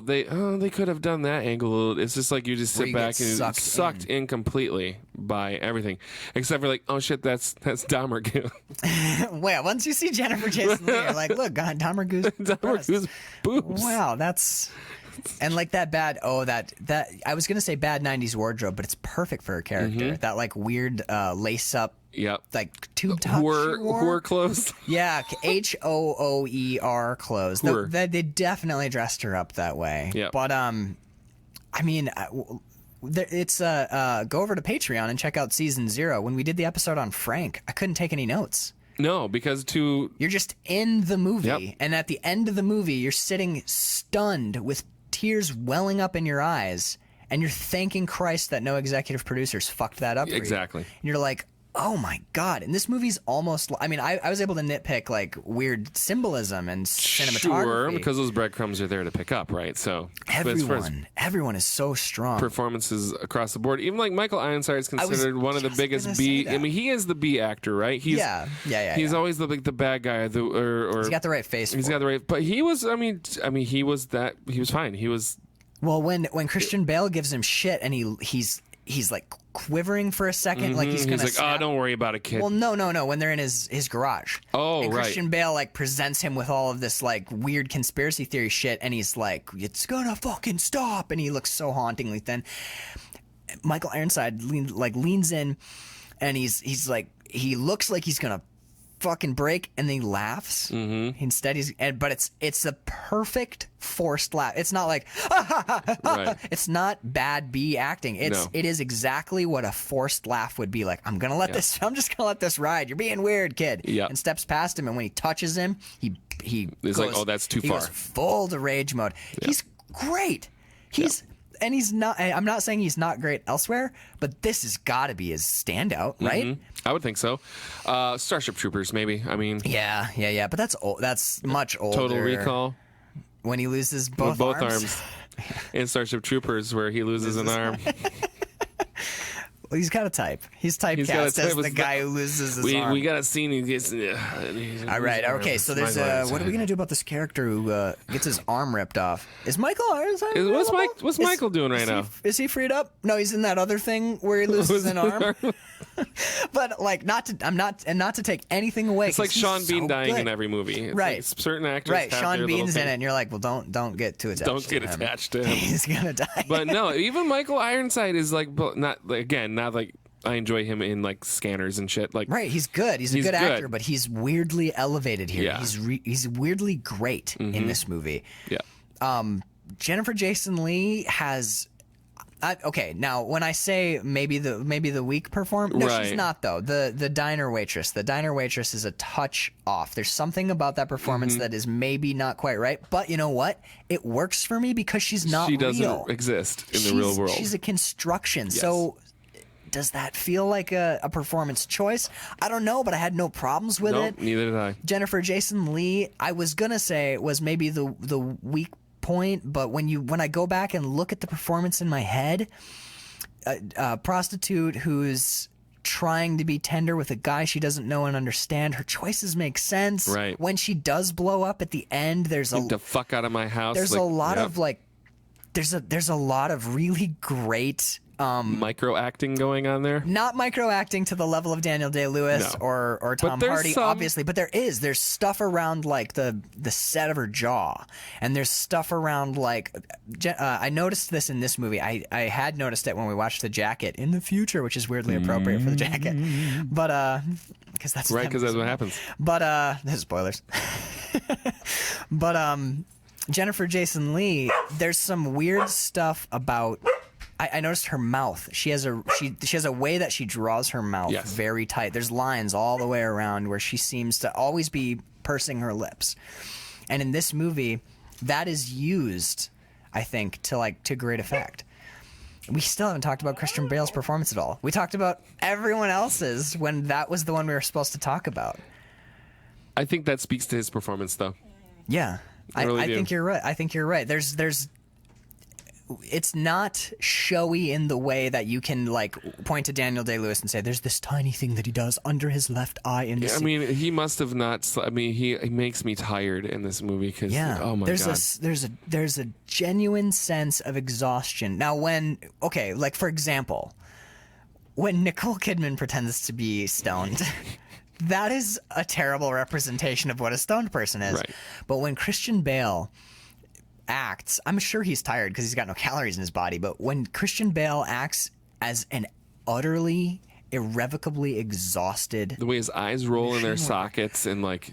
they could have done that angle. It's just like you just sit back and you're sucked in completely by everything, except for like, oh shit, that's Dahmer. Well, once you see Jennifer Jason Leigh, you're like, look, God, Dahmer Goose boobs. Wow, that's. And like that I was gonna say bad 90s wardrobe, but it's perfect for her character. That like weird lace up, like tube top whore clothes. Yeah, HOOER clothes. They definitely dressed her up that way. Yeah. But I mean, it's go over to Patreon and check out season 0. When we did the episode on Frank, I couldn't take any notes. No, because you're just in the movie, Yep. and at the end of the movie, you're sitting stunned with tears welling up in your eyes, and you're thanking Christ that no executive producers fucked that up for Exactly. you. And you're like, oh my God. And this movie's almost, I mean, I was able to nitpick like weird symbolism and cinematography. Sure, because those breadcrumbs are there to pick up, right? So Everyone is so strong. Performances across the board. Even like Michael Ironside is considered one of the biggest B. I mean, he is the B actor, right? He's always the bad guy. He's got the right face. He's got the right. But he was. I mean, he was that. He was fine. He was. Well, when Christian Bale gives him shit and he's like quivering for a second, like he's gonna. He's like, don't worry about it, kid. Well, no. When they're in his garage. Oh, and right. Christian Bale like presents him with all of this like weird conspiracy theory shit, and he's like, "It's gonna fucking stop," and he looks so hauntingly thin. Michael Ironside leans in, and he's like, he looks like he's gonna fucking break, and then he laughs. Instead, but it's a perfect forced laugh. It's not like Right. It's not bad B acting. It is exactly what a forced laugh would be like. I'm just gonna let this ride. You're being weird, kid. Yeah. And steps past him, and when he touches him, he He's like, oh, that's too far. He goes full to rage mode. He's great. and he's not. I'm not saying he's not great elsewhere, but this has got to be his standout, right? Mm-hmm. I would think so. Starship Troopers, maybe. I mean, yeah. But that's old. That's much older. Total Recall. When he loses both arms. In Starship Troopers, where he loses an arm. Well, he's got a type. He's typecast as the guy who loses his arm. We got a scene he gets. All right. Okay. So there's what are we gonna do about this character who gets his arm ripped off? Is Michael Ironside? What's Michael doing right now? Is he freed up? No, he's in that other thing where he loses an arm. But like, not to take anything away. It's like Sean Bean dying in every movie. It's right. Like certain actors. Right. Have Sean Bean's in it, and you're like, well, don't get too attached. Don't get attached to him. He's gonna die. But no, even Michael Ironside is like not like I enjoy him in like Scanners and shit. Like, right, he's good. He's a good actor, but he's weirdly elevated here. Yeah. He's weirdly great in this movie. Yeah. Jennifer Jason Leigh has. Okay, now when I say maybe the weak performance, no, right. She's not though. The diner waitress is a touch off. There's something about that performance that is maybe not quite right. But you know what? It works for me because she's not. She real. doesn't exist in the real world. She's a construction. Yes. So. Does that feel like a performance choice? I don't know, but I had no problems with it. Neither did I. Jennifer Jason Leigh, I was gonna say was maybe the weak point, but when I go back and look at the performance in my head, a prostitute who's trying to be tender with a guy she doesn't know and understand, her choices make sense. Right. When she does blow up at the end, there's Get the fuck out of my house. There's a lot of like, there's a lot of really great. Micro acting going on there. Not micro acting to the level of Daniel Day-Lewis or Tom Hardy, obviously, but there's stuff around like the set of her jaw, and there's stuff around like I noticed this in this movie. I had noticed it when we watched The Jacket in the future, which is weirdly appropriate for The Jacket, but because that's what happens. But spoilers. But Jennifer Jason Leigh, there's some weird stuff about. I noticed her mouth. She has a way that she draws her mouth very tight. There's lines all the way around where she seems to always be pursing her lips. And in this movie, that is used, I think, to great effect. We still haven't talked about Christian Bale's performance at all. We talked about everyone else's when that was the one we were supposed to talk about. I think that speaks to his performance, though. Yeah, I think you're right. I think you're right. There's. It's not showy in the way that you can like point to Daniel Day-Lewis and say, "There's this tiny thing that he does under his left eye." In this I mean, he must have not. I mean, he makes me tired in this movie because oh my god, there's a genuine sense of exhaustion. Now, like for example, when Nicole Kidman pretends to be stoned. That is a terrible representation of what a stoned person is. Right. But when Christian Bale acts, I'm sure he's tired because he's got no calories in his body, but when Christian Bale acts as an utterly irrevocably exhausted, the way his eyes roll in their sockets and like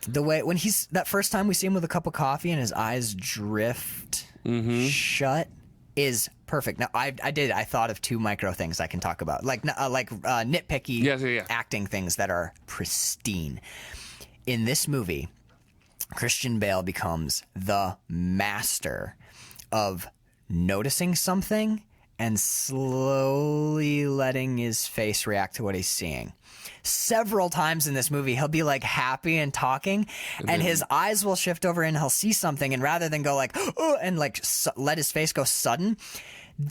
the way when he's that first time we see him with a cup of coffee and his eyes drift shut is perfect. Now I thought of two micro things I can talk about, like nitpicky acting things that are pristine. In this movie, Christian Bale becomes the master of noticing something and slowly letting his face react to what he's seeing. Several times in this movie, he'll be like happy and talking, and his eyes will shift over and he'll see something, and rather than go like, oh, and like let his face go sudden,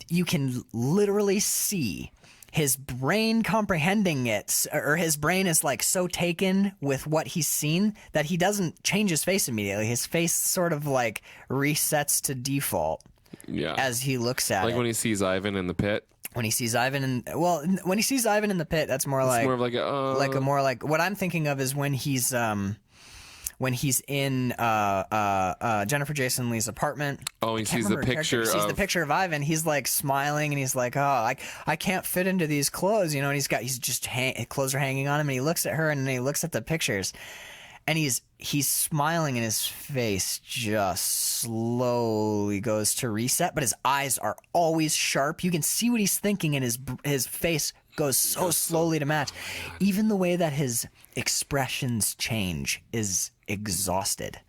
you can literally see his brain comprehending it, or his brain is like so taken with what he's seen that he doesn't change his face immediately. His face sort of like resets to default as he looks at it. Like when he sees Ivan in the pit. When he sees Ivan in the pit, that's more like more of like a more like what I'm thinking of is when he's in Jennifer Jason Leigh's apartment. Oh, he sees the picture. He sees the picture of Ivan. He's like smiling, and he's like, "Oh, I can't fit into these clothes," you know. And he's just clothes are hanging on him, and he looks at her, and then he looks at the pictures, and he's smiling, and his face just slowly goes to reset, but his eyes are always sharp. You can see what he's thinking, and his face goes so slowly to match. Even the way that his expressions change is exhausted.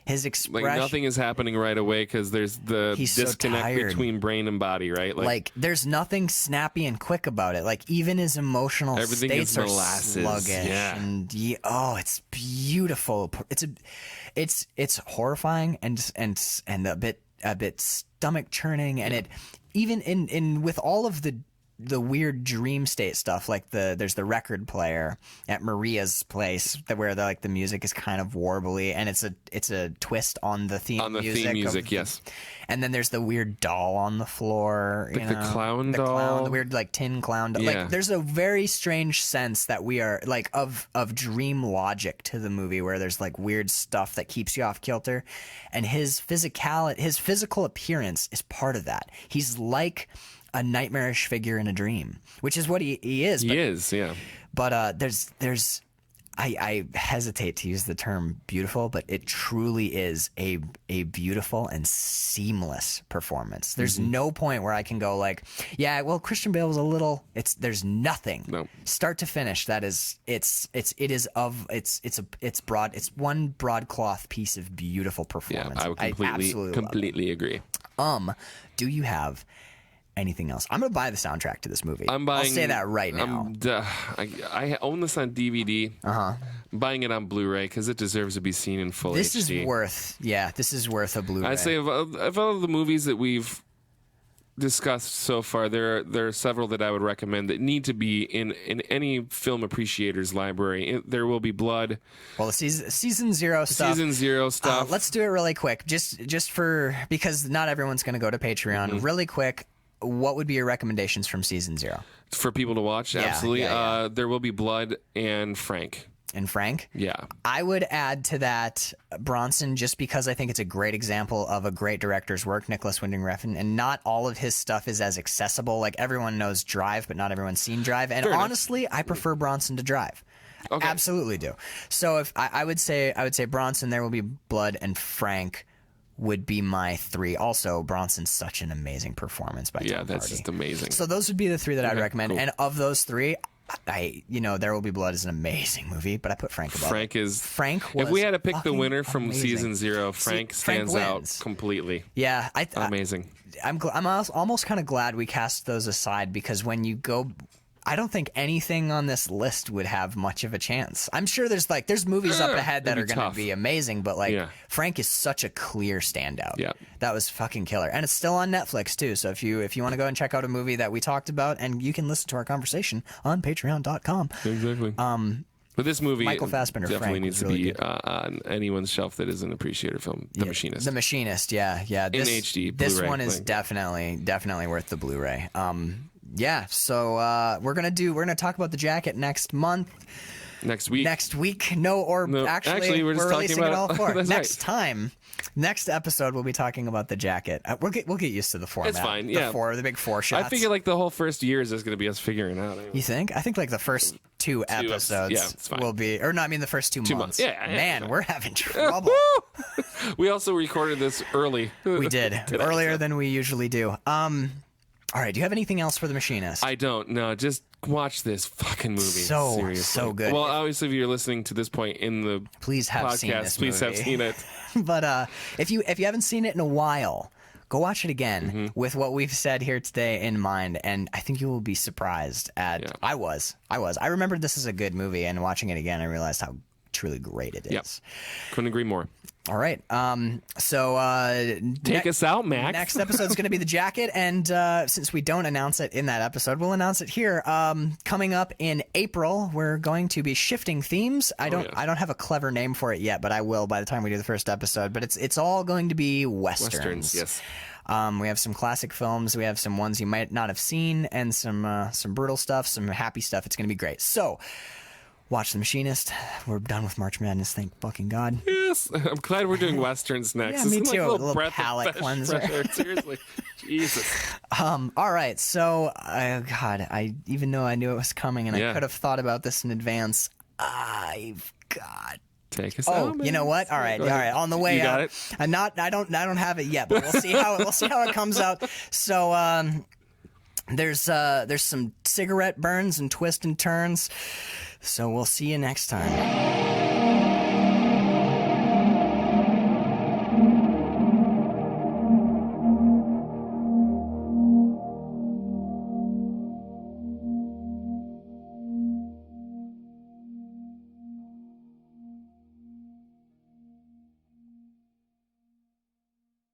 his expression. Like nothing is happening right away because there's the disconnect between brain and body, right? Like there's nothing snappy and quick about it. Like even his emotional states are sluggish, and it's beautiful. It's horrifying and a bit stomach churning, and it even in with all of the weird dream state stuff, like there's the record player at Maria's place where the music is kind of warbly, and it's a twist on the theme music. Yes. And then there's the weird doll on the floor, like the clown doll, the weird tin clown doll. Yeah. Like there's a very strange sense that we are like of dream logic to the movie, where there's like weird stuff that keeps you off kilter, and his physical appearance is part of that. He's like a nightmarish figure in a dream, which is what he is. He is, yeah. But I hesitate to use the term beautiful, but it truly is a beautiful and seamless performance. There's no point where I can go like, yeah, well, Christian Bale was a little. There's nothing. No. Start to finish. That is it's broad. It's one broadcloth piece of beautiful performance. Yeah, I would completely agree. Do you have anything else? I'm gonna buy the soundtrack to this movie. I'll say that right now. I own this on DVD. I'm buying it on Blu-ray because it deserves to be seen in full HD. This is worth a Blu-ray. I'd say of all the movies that we've discussed so far, there are several that I would recommend that need to be in any film appreciator's library. There Will Be Blood. Well, the season zero stuff. Let's do it really quick, just because not everyone's going to go to Patreon. Really quick. What would be your recommendations from season 0? For people to watch? Absolutely. Yeah. There Will Be Blood and Frank. And Frank? Yeah. I would add to that Bronson, just because I think it's a great example of a great director's work, Nicholas Winding Refn, and not all of his stuff is as accessible. Like everyone knows Drive, but not everyone's seen Drive. And honestly, I prefer Bronson to Drive. Okay. Absolutely do. So if I would say Bronson, There Will Be Blood, and Frank would be my 3. Also, Bronson's such an amazing performance by Tom that's Hardy. Just amazing. So those would be the 3 that I'd recommend. Cool. And of those 3, There Will Be Blood is an amazing movie, but I put Frank above it. Frank was if we had to pick the winner from amazing. season 0, Frank stands out completely. Yeah. Amazing. I'm almost kind of glad we cast those aside, because when you go... I don't think anything on this list would have much of a chance. I'm sure there's movies up ahead that are going to be amazing, but Frank is such a clear standout. Yeah. That was fucking killer. And it's still on Netflix too. So if you want to go and check out a movie that we talked about, and you can listen to our conversation on patreon.com. Exactly. But this movie Michael Fassbender, definitely Frank, needs to be on anyone's shelf that is an appreciator film. The Machinist. The Machinist, yeah. In HD, this Blu-ray one is definitely worth the Blu-ray. Yeah, so we're gonna talk about The Jacket next month. Next week. Actually, we're just releasing talking it about all for That's next episode we'll be talking about The Jacket. We'll get used to the format. It's fine. The big 4 shots. I figure like the whole first year is just going to be us figuring it out. Anyway. You think? I think like the first 2 episodes will be, or no, I mean the first 2 months. Man, we're having trouble. We also recorded this early. We did earlier than we usually do. All right, do you have anything else for The Machinist? I don't. No, just watch this fucking movie. So good. Well, obviously, if you're listening to this point in the podcast, please have seen it. But if you haven't seen it in a while, go watch it again with what we've said here today in mind, and I think you will be surprised at. Yeah. I was. I remembered this is a good movie, and watching it again, I realized how truly great it is. Yep. Couldn't agree more. All right. Take us out, Max. Next episode is going to be The Jacket, and since we don't announce it in that episode, we'll announce it here. Coming up in April, we're going to be shifting themes. I don't have a clever name for it yet, but I will by the time we do the first episode. But it's all going to be westerns. Yes. We have some classic films. We have some ones you might not have seen, and some brutal stuff, some happy stuff. It's going to be great. So. Watch The Machinist. We're done with March Madness, thank fucking God. Yes, I'm glad we're doing westerns next. Yeah, me too. Like a little palate cleanser. Seriously, Jesus. All right, so God, even though I knew it was coming and I could have thought about this in advance, I've got. Take us out, man. You know what? All right. On the way out. You got it. I don't have it yet, but we'll see how it comes out. So there's some cigarette burns and twists and turns. So we'll see you next time.